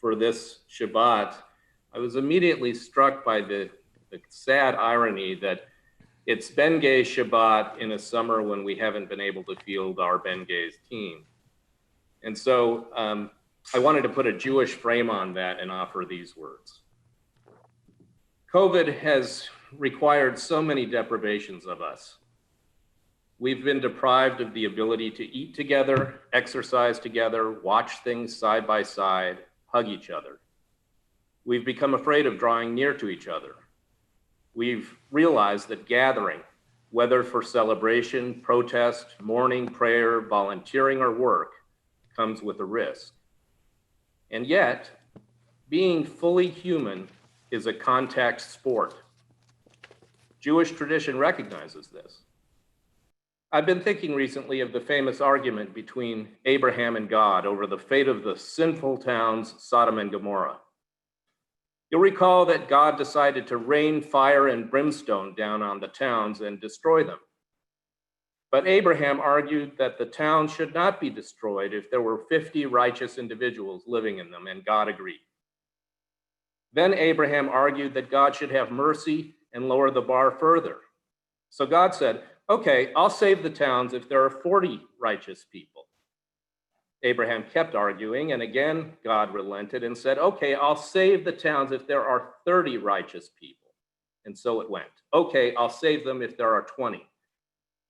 for this Shabbat, I was immediately struck by the sad irony that it's Ben Gays Shabbat in a summer when we haven't been able to field our Ben Gays team. And so I wanted to put a Jewish frame on that and offer these words. COVID has required so many deprivations of us. We've been deprived of the ability to eat together, exercise together, watch things side by side, hug each other. We've become afraid of drawing near to each other. We've realized that gathering, whether for celebration, protest, mourning, prayer, volunteering, or work, comes with a risk. And yet, being fully human is a contact sport. Jewish tradition recognizes this. I've been thinking recently of the famous argument between Abraham and God over the fate of the sinful towns Sodom and Gomorrah. You'll recall that God decided to rain fire and brimstone down on the towns and destroy them. But Abraham argued that the town should not be destroyed if there were 50 righteous individuals living in them, and God agreed. Then Abraham argued that God should have mercy and lower the bar further. So God said, okay, I'll save the towns if there are 40 righteous people. Abraham kept arguing, and again, God relented and said, okay, I'll save the towns if there are 30 righteous people. And so it went. Okay, I'll save them if there are 20.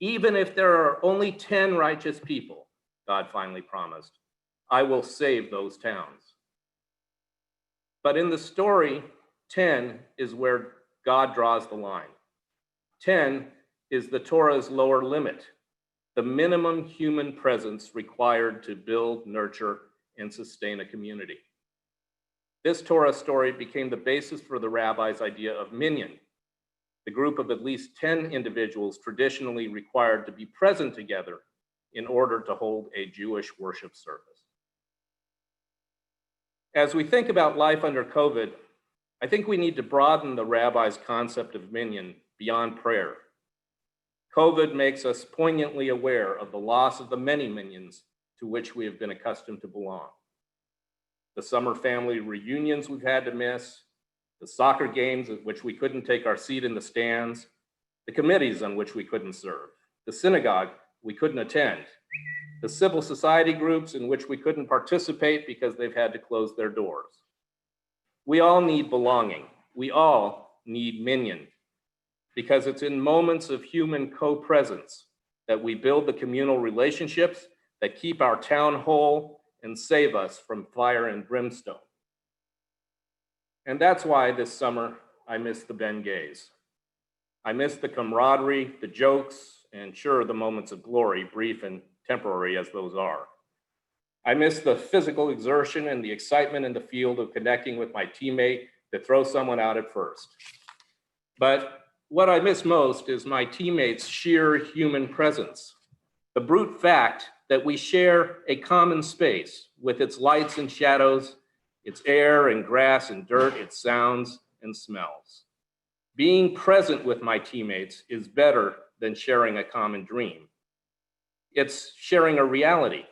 Even if there are only 10 righteous people, God finally promised, I will save those towns. But in the story, 10 is where God draws the line. 10 is the Torah's lower limit, the minimum human presence required to build, nurture, and sustain a community. This Torah story became the basis for the rabbi's idea of minyan, the group of at least 10 individuals traditionally required to be present together in order to hold a Jewish worship service. As we think about life under COVID, I think we need to broaden the rabbi's concept of minyan beyond prayer. COVID makes us poignantly aware of the loss of the many minyans to which we have been accustomed to belong. The summer family reunions we've had to miss, the soccer games at which we couldn't take our seat in the stands, the committees on which we couldn't serve, the synagogue we couldn't attend, the civil society groups in which we couldn't participate because they've had to close their doors. We all need belonging. We all need minyan, because it's in moments of human co-presence that we build the communal relationships that keep our town whole and save us from fire and brimstone. And that's why this summer, I miss the Ben Gays. I miss the camaraderie, the jokes, and sure, the moments of glory, brief and temporary as those are. I miss the physical exertion and the excitement in the field of connecting with my teammate to throw someone out at first. But what I miss most is my teammates' sheer human presence, the brute fact that we share a common space with its lights and shadows, its air and grass and dirt, its sounds and smells. Being present with my teammates is better than sharing a common dream. It's sharing a reality.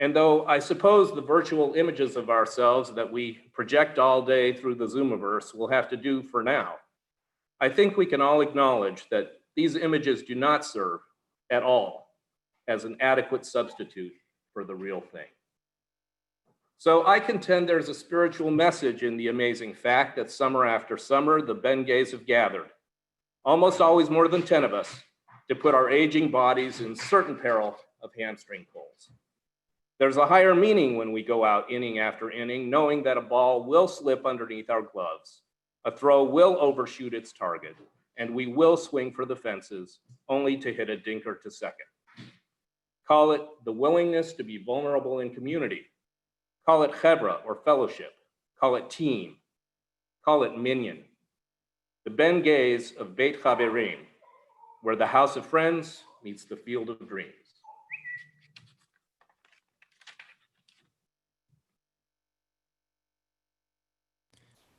And though I suppose the virtual images of ourselves that we project all day through the Zoomiverse will have to do for now, I think we can all acknowledge that these images do not serve at all as an adequate substitute for the real thing. So I contend there's a spiritual message in the amazing fact that summer after summer, the Ben Gays have gathered, almost always more than 10 of us, to put our aging bodies in certain peril of hamstring pulls. There's a higher meaning when we go out inning after inning, knowing that a ball will slip underneath our gloves, a throw will overshoot its target, and we will swing for the fences, only to hit a dinker to second. Call it the willingness to be vulnerable in community. Call it chevra or fellowship. Call it team. Call it minyan. The Ben Gays of Beit Haverim, where the house of friends meets the field of dreams.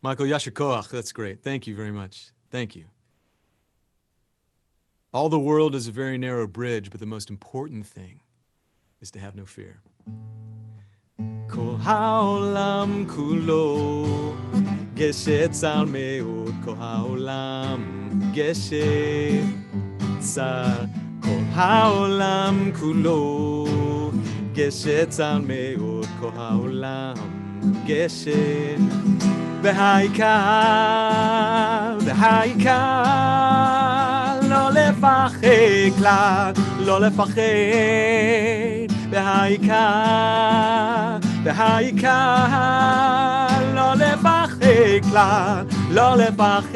Michael Yashikoach, that's great. Thank you very much. Thank you. All the world is a very narrow bridge, but the most important thing is to have no fear. Kol haolam kulo geshetzar meod. Kol haolam geshetzar. Kol haolam kulo geshetzar meod. Kol haolam geshet. והעיקר, לא לפחד כלל, לא לפחד. והעיקר, לא לפחד כלל, לא לפחד.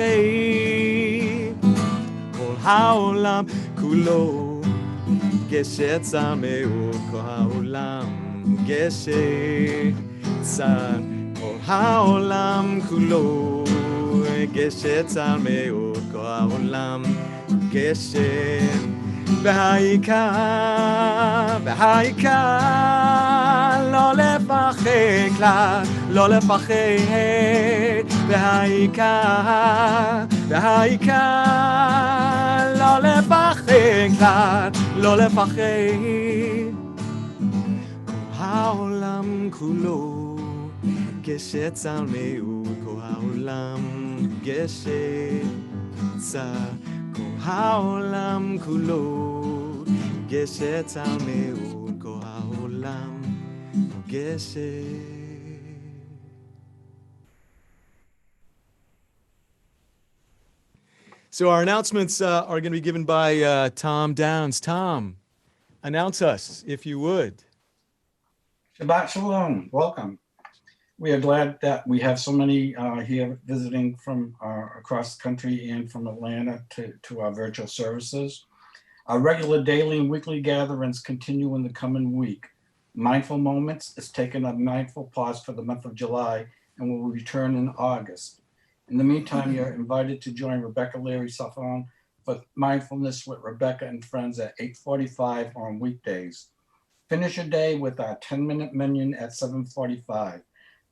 כל העולם כולו גשת צר מאוד, כל העולם גשת צר. כל העולם כולו גשת צר מאוד, כל העולם גשת. והעיקר, לא לפחד כלל, לא לפחד. והעיקר, לא לפחד כלל, לא לפחד. כל העולם כולו גשת צר מאוד, כל העולם גשת צר. כל העולם כולו גשת צר מאוד, כל העולם גשת. So our announcements are going to be given by Tom Downs. Tom, announce us, if you would. Shabbat Shalom. Welcome. We are glad that we have so many here visiting from across the country and from Atlanta to our virtual services. Our regular daily and weekly gatherings continue in the coming week. Mindful Moments is taking a mindful pause for the month of July and will return in August. In the meantime, you're invited to join Rebecca Leary Safon for Mindfulness with Rebecca and Friends at 8:45 on weekdays. Finish your day with our 10-minute minion at 7:45.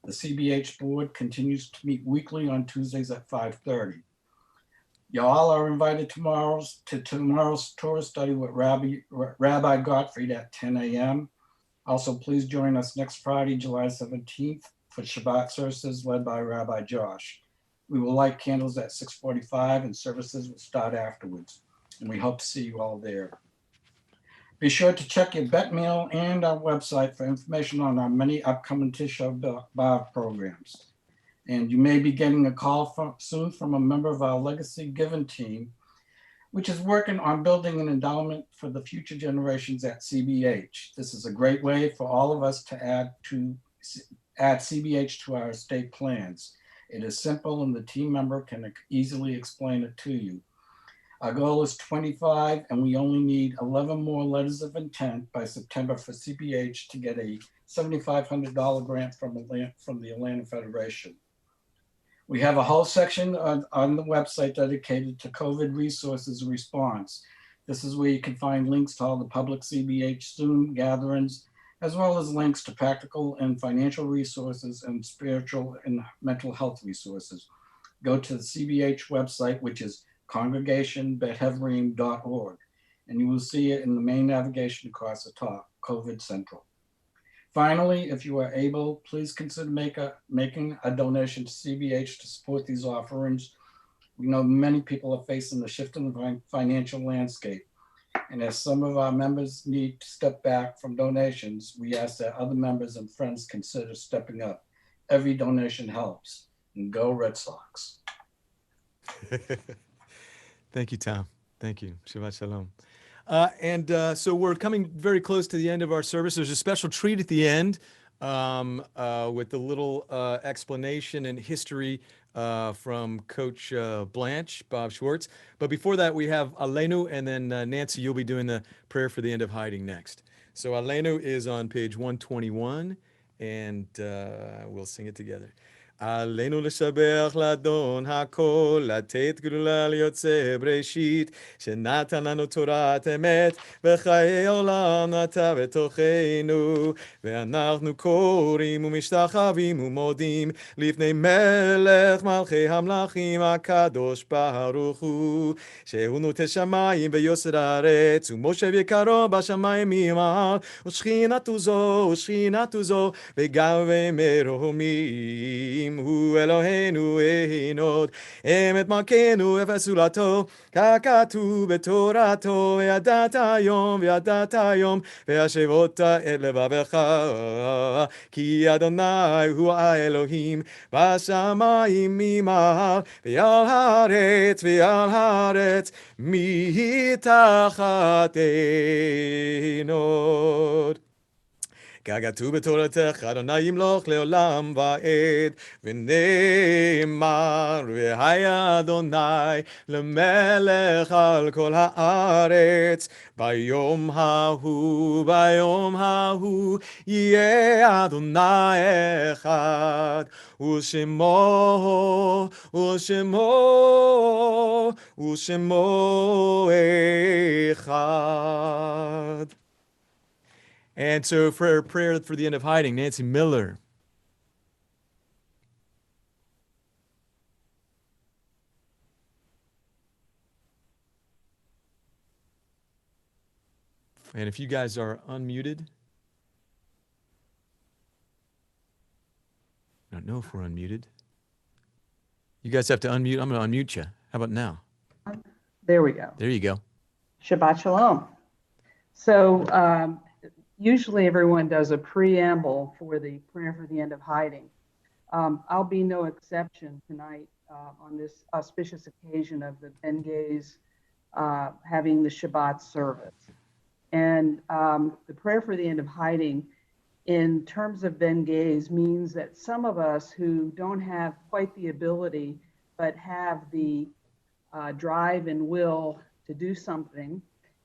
The CBH board continues to meet weekly on Tuesdays at 5:30. Y'all are invited to tomorrow's Torah study with Rabbi Gottfried at 10 a.m. Also, please join us next Friday, July 17th for Shabbat services led by Rabbi Josh. We will light candles at 6:45 and services will start afterwards. And we hope to see you all there. Be sure to check your Bet Meal and our website for information on our many upcoming Tisha B'Av programs. And you may be getting a call soon from a member of our Legacy Given team, which is working on building an endowment for the future generations at CBH. This is a great way for all of us to add CBH to our estate plans. It is simple and the team member can easily explain it to you. Our goal is 25 and we only need 11 more letters of intent by September for CBH to get a $7,500 grant from the Atlanta Federation. We have a whole section on the website dedicated to COVID resources and response. This is where you can find links to all the public CBH Zoom gatherings, as well as links to practical and financial resources and spiritual and mental health resources. Go to the CBH website, which is congregationbethaverim.org, and you will see it in the main navigation across the top, COVID Central. Finally, if you are able, please consider making a donation to CBH to support these offerings. We know many people are facing the shift in the financial landscape. And as some of our members need to step back from donations, we ask that other members and friends consider stepping up. Every donation helps. And go Red Sox. Thank you, Tom. Thank you. Shabbat Shalom. So we're coming very close to the end of our service. There's a special treat at the end with a little explanation and history from Coach Blanche, Bob Schwartz. But before that, we have Aleinu, and then Nancy, you'll be doing the prayer for the end of hiding next. So Aleinu is on page 121, and we'll sing it together. עלינו לשבח לאדון הכל, לתת גדולה ליוצא בראשית, שנתן לנו תורת אמת, וחיי עולם נטע בתוכנו, ואנחנו קוראים ומשתחווים ומודים, לפני מלך מלכי המלכים הקדוש ברוך הוא, שהוא נוטה שמיים ויוסד הארץ, ומושב יקרו בשמיים ממעל, ושכינתו זו, וגם מרומים, הוא אלוהינו אין עוד, אמת מלכנו ופסולתו, ככתוב בתורתו, וידעת היום, והשבות את לבבך, כי אדוני הוא האלוהים, בשמיים ממעל, ועל הארץ מתחת אין עוד. ככתוב בתורתך, אדוני ימלוך לעולם ועד, ונאמר, והיה אדוני למלך על כל הארץ, ביום ההוא יהיה אדוני אחד, ושמו אחד. And so for our prayer for the end of hiding, Nancy Miller. And if you guys are unmuted, I don't know if we're unmuted. You guys have to unmute. I'm going to unmute you. How about now? There we go. There you go. Shabbat Shalom. So usually everyone does a preamble for the prayer for the end of hiding. I'll be no exception tonight on this auspicious occasion of the Ben Gays having the Shabbat service. And the prayer for the end of hiding in terms of Ben Gays means that some of us who don't have quite the ability but have the drive and will to do something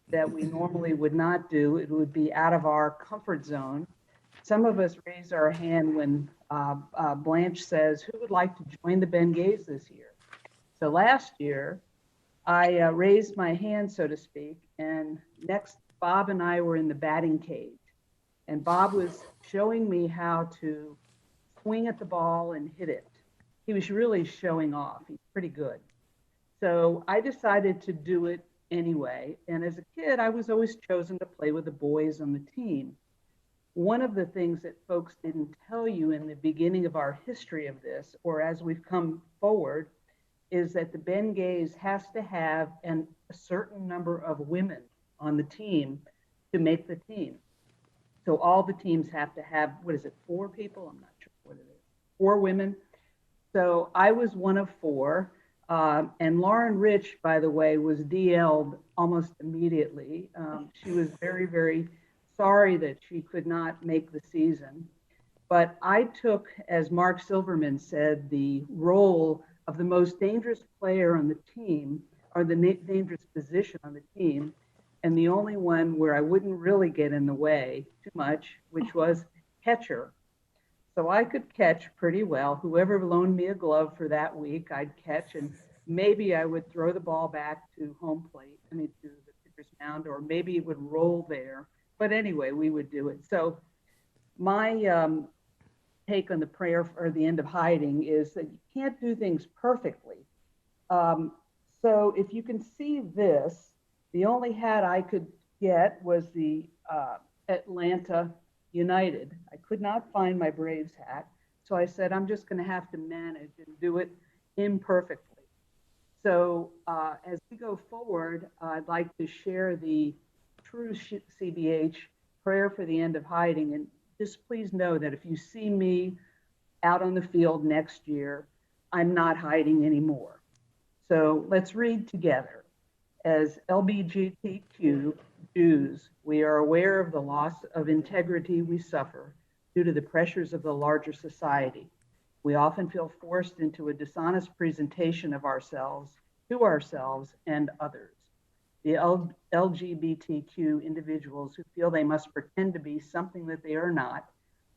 that we normally would not do, it would be out of our comfort zone. Some of us raise our hand when Blanche says, who would like to join the Ben Gays this year? So last year, I raised my hand, so to speak, and next, Bob and I were in the batting cage. And Bob was showing me how to swing at the ball and hit it. He was really showing off. He's pretty good. So I decided to do it anyway. And as a kid, I was always chosen to play with the boys on the team. One of the things that folks didn't tell you in the beginning of our history of this, or as we've come forward, is that the Ben Gays has to have a certain number of women on the team to make the team. So all the teams have to have, 4 people? I'm not sure what it is. 4 women. So I was one of 4. And Lauren Rich, by the way, was DL'd almost immediately. She was very, very sorry that she could not make the season. But I took, as Mark Silverman said, the role of the most dangerous player on the team, or the dangerous position on the team, and the only one where I wouldn't really get in the way too much, which was catcher. So I could catch pretty well. Whoever loaned me a glove for that week, I'd catch, and maybe I would throw the ball back to home plate, to the pitcher's mound, or maybe it would roll there. But anyway, we would do it. So my take on the prayer for the end of hiding is that you can't do things perfectly. So if you can see this, the only hat I could get was the Atlanta United. I could not find my Braves hat. So I said, I'm just going to have to manage and do it imperfectly. So as we go forward, I'd like to share the true CBH prayer for the end of hiding. And just please know that if you see me out on the field next year, I'm not hiding anymore. So let's read together. As LGBTQ Jews, we are aware of the loss of integrity we suffer due to the pressures of the larger society. We often feel forced into a dishonest presentation of ourselves to ourselves and others. The LGBTQ individuals who feel they must pretend to be something that they are not,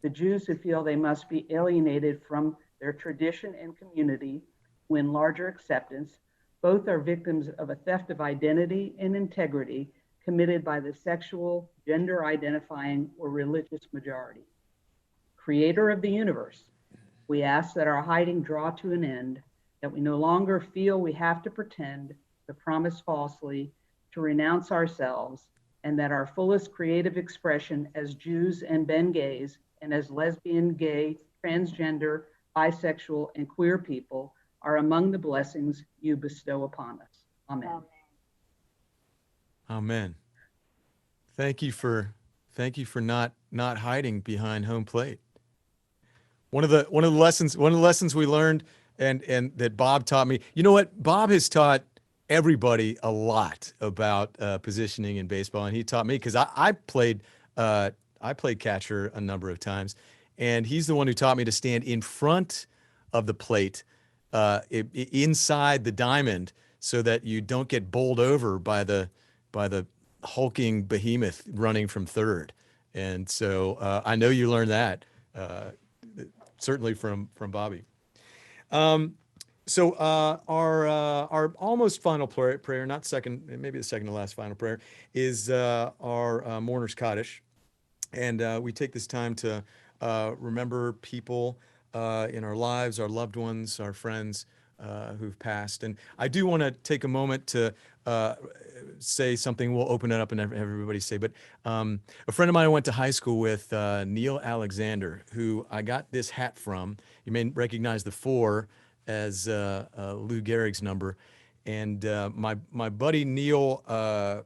the Jews who feel they must be alienated from their tradition and community win larger acceptance. Both are victims of a theft of identity and integrity committed by the sexual, gender identifying, or religious majority. Creator of the universe, we ask that our hiding draw to an end, that we no longer feel we have to pretend, to promise falsely, to renounce ourselves, and that our fullest creative expression as Jews and Ben Gays, and as lesbian, gay, transgender, bisexual, and queer people are among the blessings you bestow upon us. Amen. Amen. Thank you for not hiding behind home plate. One of the lessons we learned and that Bob taught me. You know what? Bob has taught everybody a lot about positioning in baseball, and he taught me because I played catcher a number of times, and he's the one who taught me to stand in front of the plate, inside the diamond, so that you don't get bowled over by the hulking behemoth running from third. And so I know you learned that certainly from Bobby. So our almost final prayer, not second, maybe the second to last final prayer, is our mourner's Kaddish. And we take this time to remember people in our lives, our loved ones, our friends who've passed. And I do want to take a moment to say something. We'll open it up and have everybody say, but a friend of mine I went to high school with, Neil Alexander, who I got this hat from. You may recognize the 4 as Lou Gehrig's number. And my buddy Neil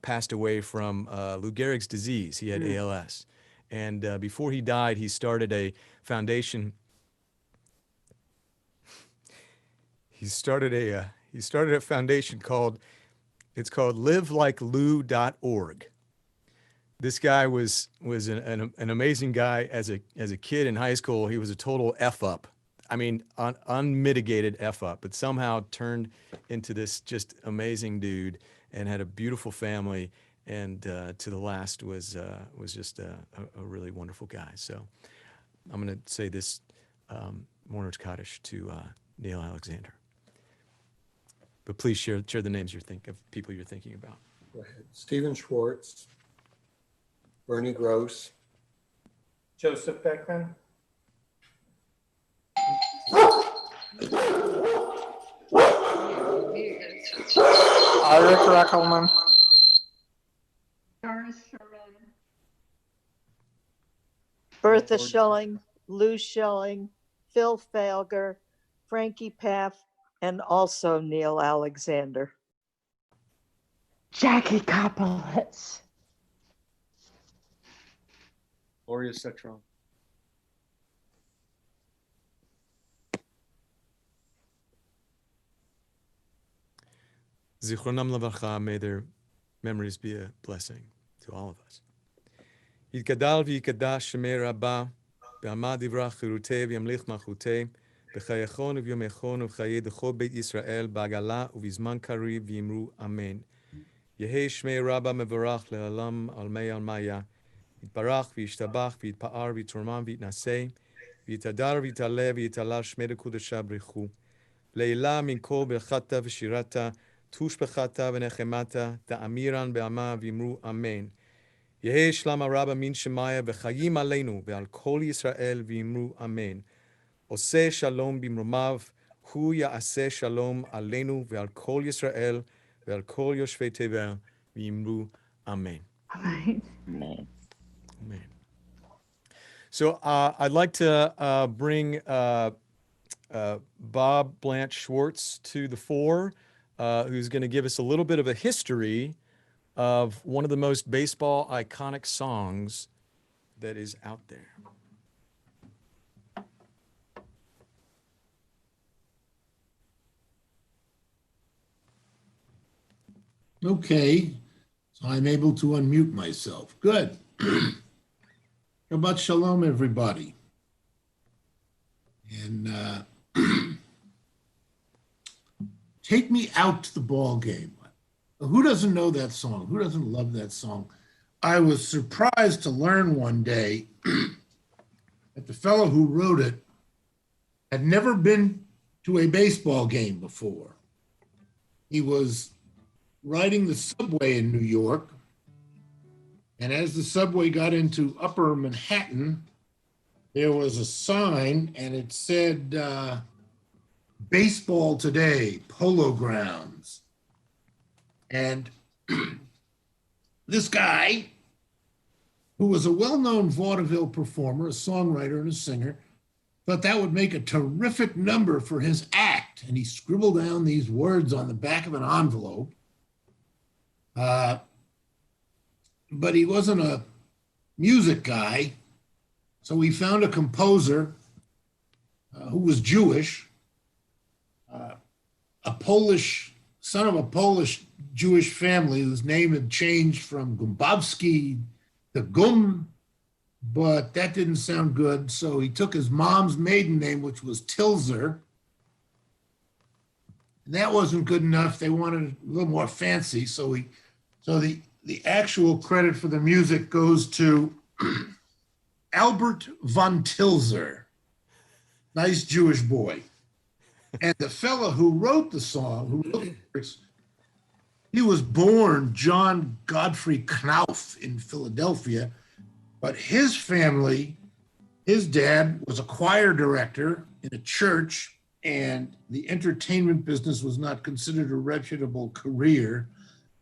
passed away from Lou Gehrig's disease. He had ALS. And before he died, he started a foundation. He started a foundation called livelikeLou.org. This guy was an amazing guy as a kid in high school. He was a total F up. I mean, unmitigated F up, but somehow turned into this just amazing dude and had a beautiful family. And to the last was just a really wonderful guy. So I'm going to say this mourner's Kaddish to Neil Alexander. But please share the names of people you're thinking about. Go ahead. Stephen Schwartz, Bernie Gross, Joseph Beckman, Eric Rackelman, Bertha Schilling, Lou Schilling, Phil Falger, Frankie Paff, and also Neil Alexander. Jackie Kopolitz. Gloria Citron. Zichronam Lavacha, may their memories be a blessing to all of us. Yitgadal v'yikadash shemei Rabbah, be'amad divrach chirutei v'yamlich malchutei, b'chayachon v'yomechon v'chayei dechol beit Yisrael, ba'agala u'vizman kariv v'yimru amen. Yehei shmei Rabbah mevarach le'alam almei almaya, yitbarach v'yishtabach v'yitpa'ar v'yitormam v'yitnasei, v'yitadar v'yitaleh v'yitalal shmei dekudasha b'richu, le'ilah min kol b'chata v'shirata, tushbechata v'nechemata, ta'amiran be'ama v'yimru amen. Yehei shlama Rabbah min shemaya v'chayim aleinu ve'al kol Yisrael v'yimru amen. Oseh shalom b'mromav, hu ya'aseh shalom aleinu ve'al kol Yisrael ve'al kol yoshvei tevel v'yimru amen. Amen. Amen. So I'd like to bring Bob Blanche Schwartz to the fore, who's going to give us a little bit of a history of one of the most baseball iconic songs that is out there. Okay, so I'm able to unmute myself. Good. Shabbat shalom, everybody. And take me out to the ball game. Who doesn't know that song? Who doesn't love that song? I was surprised to learn one day that the fellow who wrote it had never been to a baseball game before. He was riding the subway in New York, and as the subway got into Upper Manhattan, there was a sign, and it said, "Baseball Today, Polo Grounds." And this guy, who was a well-known vaudeville performer, a songwriter, and a singer, thought that would make a terrific number for his act. And he scribbled down these words on the back of an envelope. But he wasn't a music guy, so he found a composer who was Jewish, a Polish, son of a Polish Jewish family whose name had changed from Gumbowski to Gum, but that didn't sound good. So he took his mom's maiden name, which was Tilzer. And that wasn't good enough. They wanted a little more fancy. So the actual credit for the music goes to Albert von Tilzer, nice Jewish boy. And the fellow who wrote the song, who wrote the lyrics, he was born John Godfrey Knauf in Philadelphia, but his family, his dad was a choir director in a church, and the entertainment business was not considered a reputable career.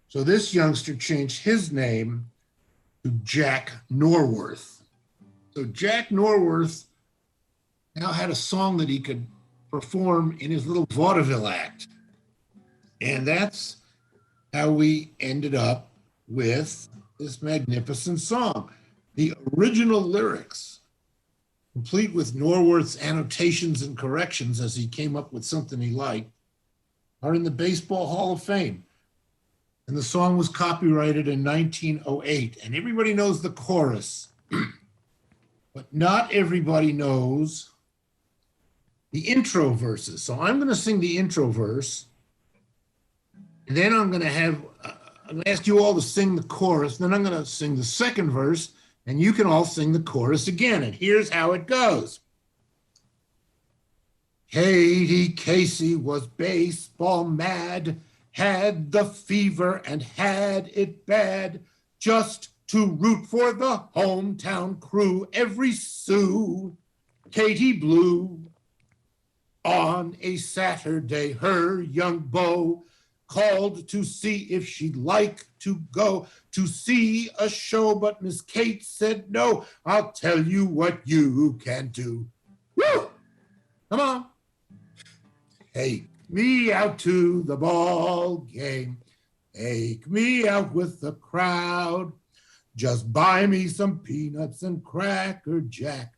So this youngster changed his name to Jack Norworth. So Jack Norworth now had a song that he could perform in his little vaudeville act. And that's how we ended up with this magnificent song. The original lyrics, complete with Norworth's annotations and corrections as he came up with something he liked, are in the Baseball Hall of Fame. And the song was copyrighted in 1908. And everybody knows the chorus, but not everybody knows the intro verses. So I'm going to sing the intro verse, and then I'm going to ask you all to sing the chorus. Then I'm going to sing the second verse, and you can all sing the chorus again. And here's how it goes. Katie Casey was baseball mad, had the fever and had it bad, just to root for the hometown crew. Every Sue Katie blew. On a Saturday, her young beau called to see if she'd like to go to see a show, but Miss Kate said no. I'll tell you what you can do. Woo! Come on. Take me out to the ball game. Take me out with the crowd. Just buy me some peanuts and Cracker Jack.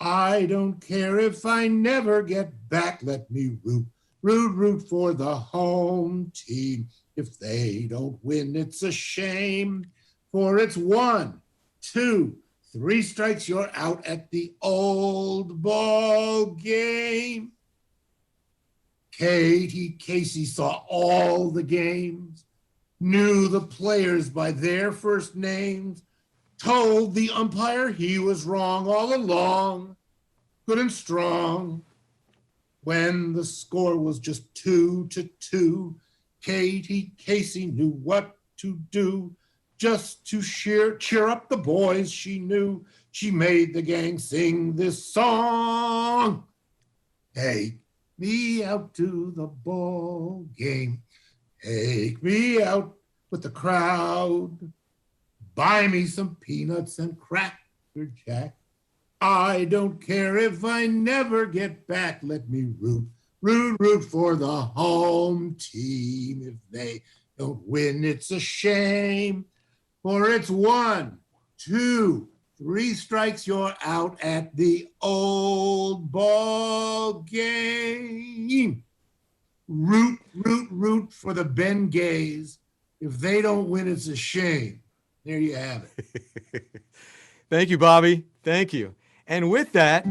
I don't care if I never get back. Let me root for the home team. If they don't win, it's a shame. For it's 1, 2, 3 strikes, you're out at the old ball game. Katie Casey saw all the games, knew the players by their first names, told the umpire he was wrong all along, good and strong. When the score was just 2-2, Katie Casey knew what to do. Just to cheer up the boys she knew, she made the gang sing this song. Take me out to the ball game. Take me out with the crowd. Buy me some peanuts and Cracker Jack. I don't care if I never get back. Let me root for the home team. If they don't win, it's a shame. For it's 1, 2, 3 strikes, you're out at the old ball game. Root for the Ben Gays. If they don't win, it's a shame. There you have it. Thank you, Bobby. Thank you. And with that,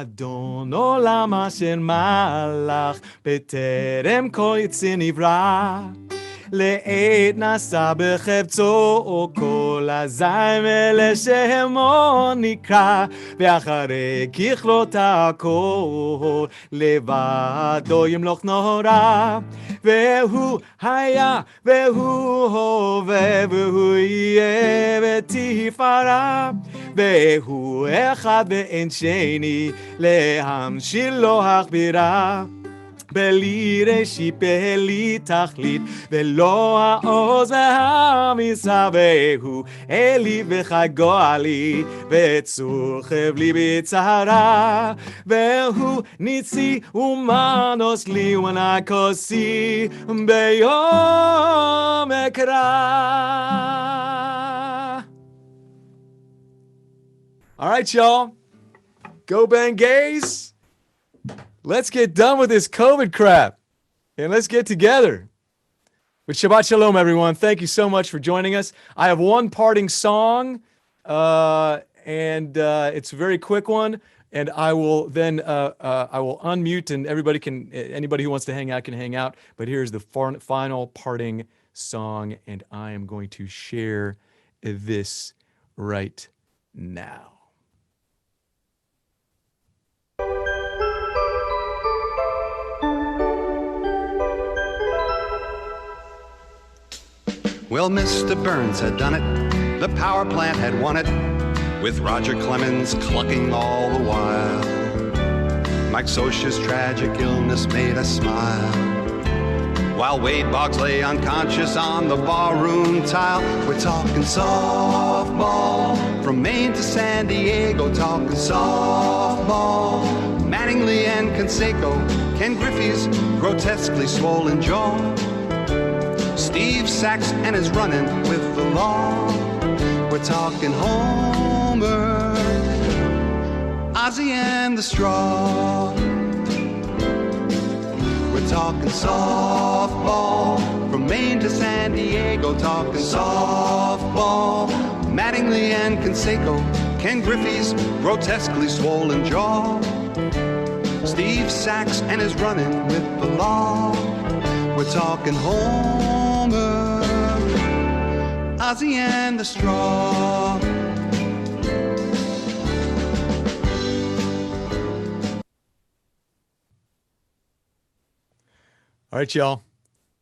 אדון עולם אשר מלך בטרם כל יציר נברא לעת נשא בחפצו כל הזיים ולשמו נקרא ואחרי ככלות הכל לבדו ימלוך נורא והוא היה והוא הווה והוא יהיה ותפארה והוא אחד ואין שני להמשיל לו הכבירה בלי ראשית בלי תכלית ולא העוז והמשרה והוא אלי וחגואלי וצור חבלי בצרה והוא ניצי ומנוס לי ונקוסי ביום אקרא. All right, y'all. Go Ben Gays. Let's get done with this COVID crap and let's get together. But Shabbat Shalom, everyone. Thank you so much for joining us. I have one parting song, and it's a very quick one. And I will then I will unmute, and anybody who wants to hang out can hang out. But here's the final parting song, and I am going to share this right now. Well, Mr. Burns had done it, the power plant had won it, with Roger Clemens clucking all the while. Mike Socha's tragic illness made us smile, while Wade Boggs lay unconscious on the barroom tile. We're talking softball, from Maine to San Diego, talking softball. Mattingly and Canseco, Ken Griffey's grotesquely swollen jaw, Steve Sachs and his running with the law. We're talking Homer, Ozzie and the Straw. We're talking softball, from Maine to San Diego, talking softball. Mattingly and Canseco, Ken Griffey's grotesquely swollen jaw, Steve Sachs and his running with the law. We're talking Homer, Ozzie and the Straw. All right, y'all.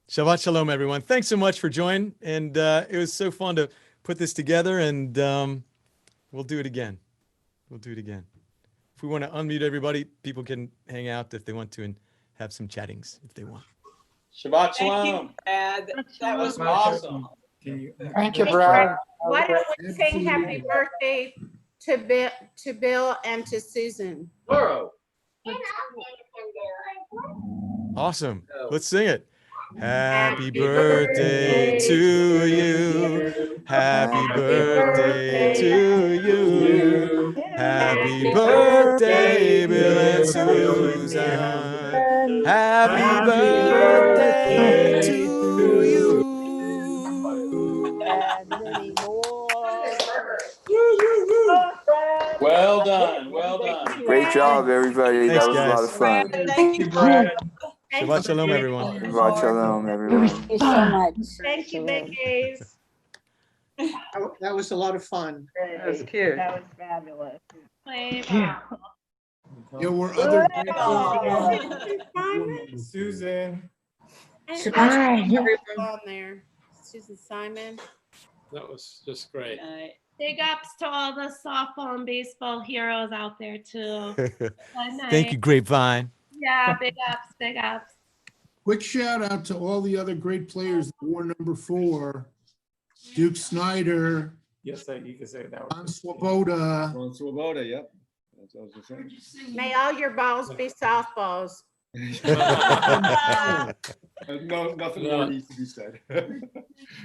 Shabbat Shalom, everyone. Thanks so much for joining. And it was so fun to put this together, and we'll do it again. We'll do it again. If we want to unmute everybody, people can hang out if they want to and have some chattings if they want. Shabbat Thank Shalom. you, Brad. That was Awesome. Thank you, Brad. Why don't we sing happy birthday to Bill and to Susan? Awesome. Let's sing it. Happy birthday to you. Happy birthday to you. Happy birthday, Bill and Susan. Happy birthday to you. And many more. Well done. Well done. Great job, everybody. Thanks, That was a lot of fun. Thank you, Brad. Shabbat Shalom, everyone. Shabbat Shalom, everyone. Thank you so much. Thank you, Ben Gays. That was a lot of fun. That was cute. That was fabulous. There were other. Susan. On there. Susan Simon. That was just great. Big ups to all the softball and baseball heroes out there too. Thank you, Grapevine. Yeah, big ups, big ups. Quick shout out to all the other great players that wore number 4. Duke Snyder, Yes, you can say that. Ron Swoboda. Ron Swoboda, yep. That's what I was saying. May all your balls be softballs. No, nothing more needs to be said.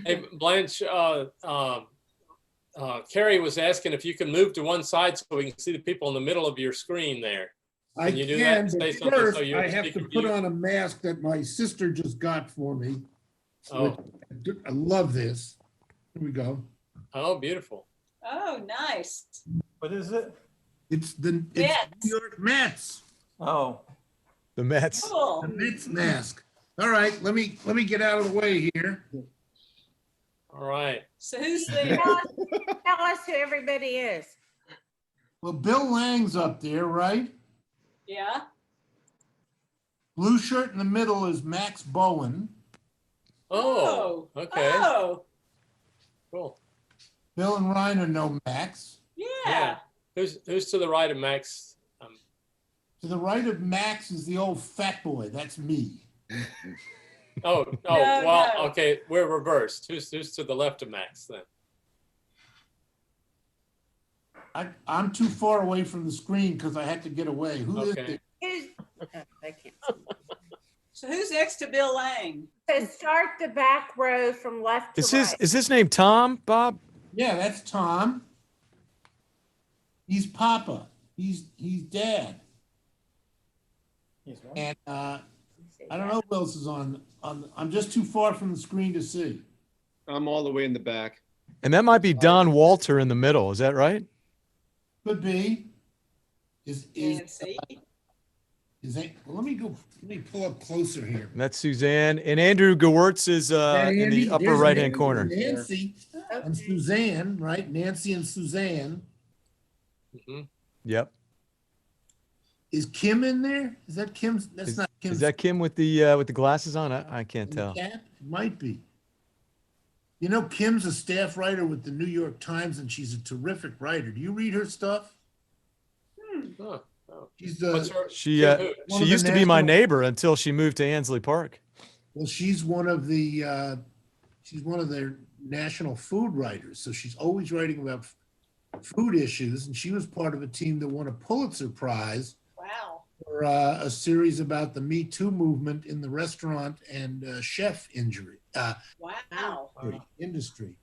Hey, Blanche, Carrie was asking if you can move to one side so we can see the people in the middle of your screen there. I Can you do can, that? Say but something first so you're I have to speaking put view? on a mask that my sister just got for me. Oh. I love this. Here we go. Oh, beautiful. Oh, nice. What is it? It's the Mets. New York Mets. Oh. The Mets. Cool. The Mets mask. All right, let me get out of the way here. All right. So who's there? Tell us who everybody is. Well, Bill Lang's up there, right? Yeah. Blue shirt in the middle is Max Bowen. Oh, okay. Oh, Cool. Bill and Reiner know Max. yeah. Who's to the right of Max? To the right of Max is the old fat boy. That's me. Well, no. okay, we're reversed. Who's to the left of Max then? I'm too far away from the screen because I had to get away. Who is Okay. it? They can't. So who's next to Bill Lang? So start the back row from left to right. Is his name Tom, Bob? Yeah, that's Tom. He's Papa. He's Dad. And I don't know who else is on. I'm just too far from the screen to see. I'm all the way in the back. And that might be Don Walter in the middle. Is that right? Could be. Nancy. Let me pull up closer here. And that's Suzanne. And Andrew Gewurtz is in Andy, the upper there's right-hand Nancy, corner. Nancy and Suzanne, right? Nancy and Suzanne. Mm-hmm. Yep. Is Kim in there? Is that Kim? That's not Kim. Is that Kim with the glasses on? I can't tell. Cap? It might be. You know, Kim's a staff writer with the New York Times, and she's a terrific writer. Do you read her stuff? She's She used to be my neighbor until she moved to Ansley Park. Well, she's one of their national food writers. So she's always writing about food issues, and she was part of a team that won a Pulitzer Prize. Wow. For a series about the Me Too movement in the restaurant and chef Wow. industry.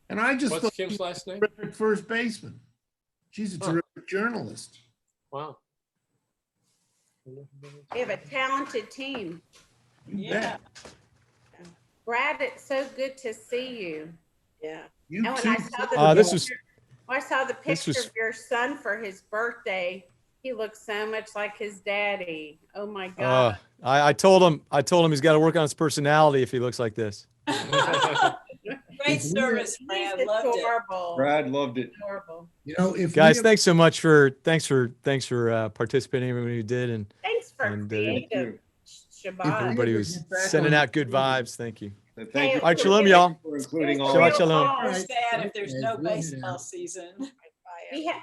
And I just What's thought Kim's she's last a name? terrific first baseman. She's a terrific journalist. Wow. We have a talented team. Yeah. Brad, it's so good to see you. Yeah. You And when too. I saw the picture was- of your son for his birthday, he looks so much like his daddy. Oh my God. I told him he's got to work on his personality if he looks like this. Great service, Brad. He's Loved it. adorable. Brad loved it. Adorable. You know, if Guys, we- thanks so much for participating. Everybody who did, and Thanks for creative Shabbat. everybody who's sending out good vibes. Thank you. Thank you All right, shalom, y'all. for including all Shabbat of shalom. We're sad if there's no baseball season.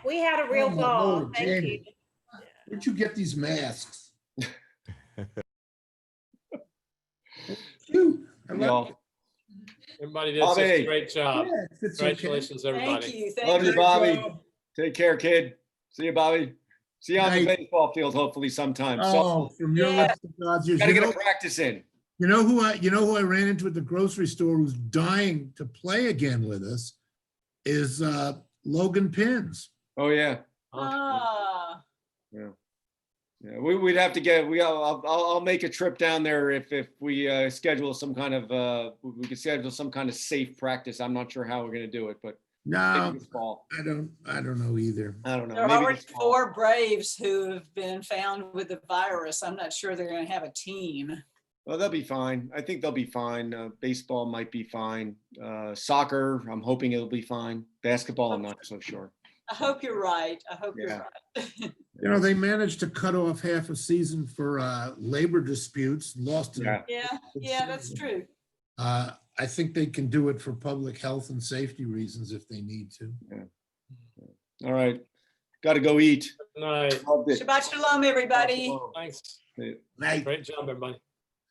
We had a real Oh, ball. Lord, Thank Jamie. you. Where'd you get these masks? Phew, I love y'all. Everybody did such a Bobby. great job. Yeah, it's okay. Congratulations, everybody. Thank you. Love you, Thank Bobby. Take care, kid. See you, Bobby. See you on the Night. baseball field, hopefully sometime. Oh, from your Yeah. lips to God's ears. Gotta You get a know, practice in. you know who I ran into at the grocery store who's dying to play again with us is Logan Pins. Oh yeah. Ah. Yeah. Yeah, we'd have to get. I'll make a trip down there if we schedule some kind of we could schedule some kind of safe practice. I'm not sure how we're gonna do it, but No, maybe this fall. I don't know either. I don't know. There are Maybe already this fall. 4 Braves who have been found with the virus. I'm not sure they're going to have a team. Well, they'll be fine. I think they'll be fine. Baseball might be fine. Soccer, I'm hoping it'll be fine. Basketball, I'm not so sure. I hope you're right. I hope you're Yeah. right. You know, they managed to cut off half a season for labor disputes, lost it. Yeah. Yeah, that's true. I think they can do it for public health and safety reasons if they need to. All right. Got to go eat. Good night. Loved it. Shabbat shalom, everybody. Thanks. Yeah. Night. Great job, everybody.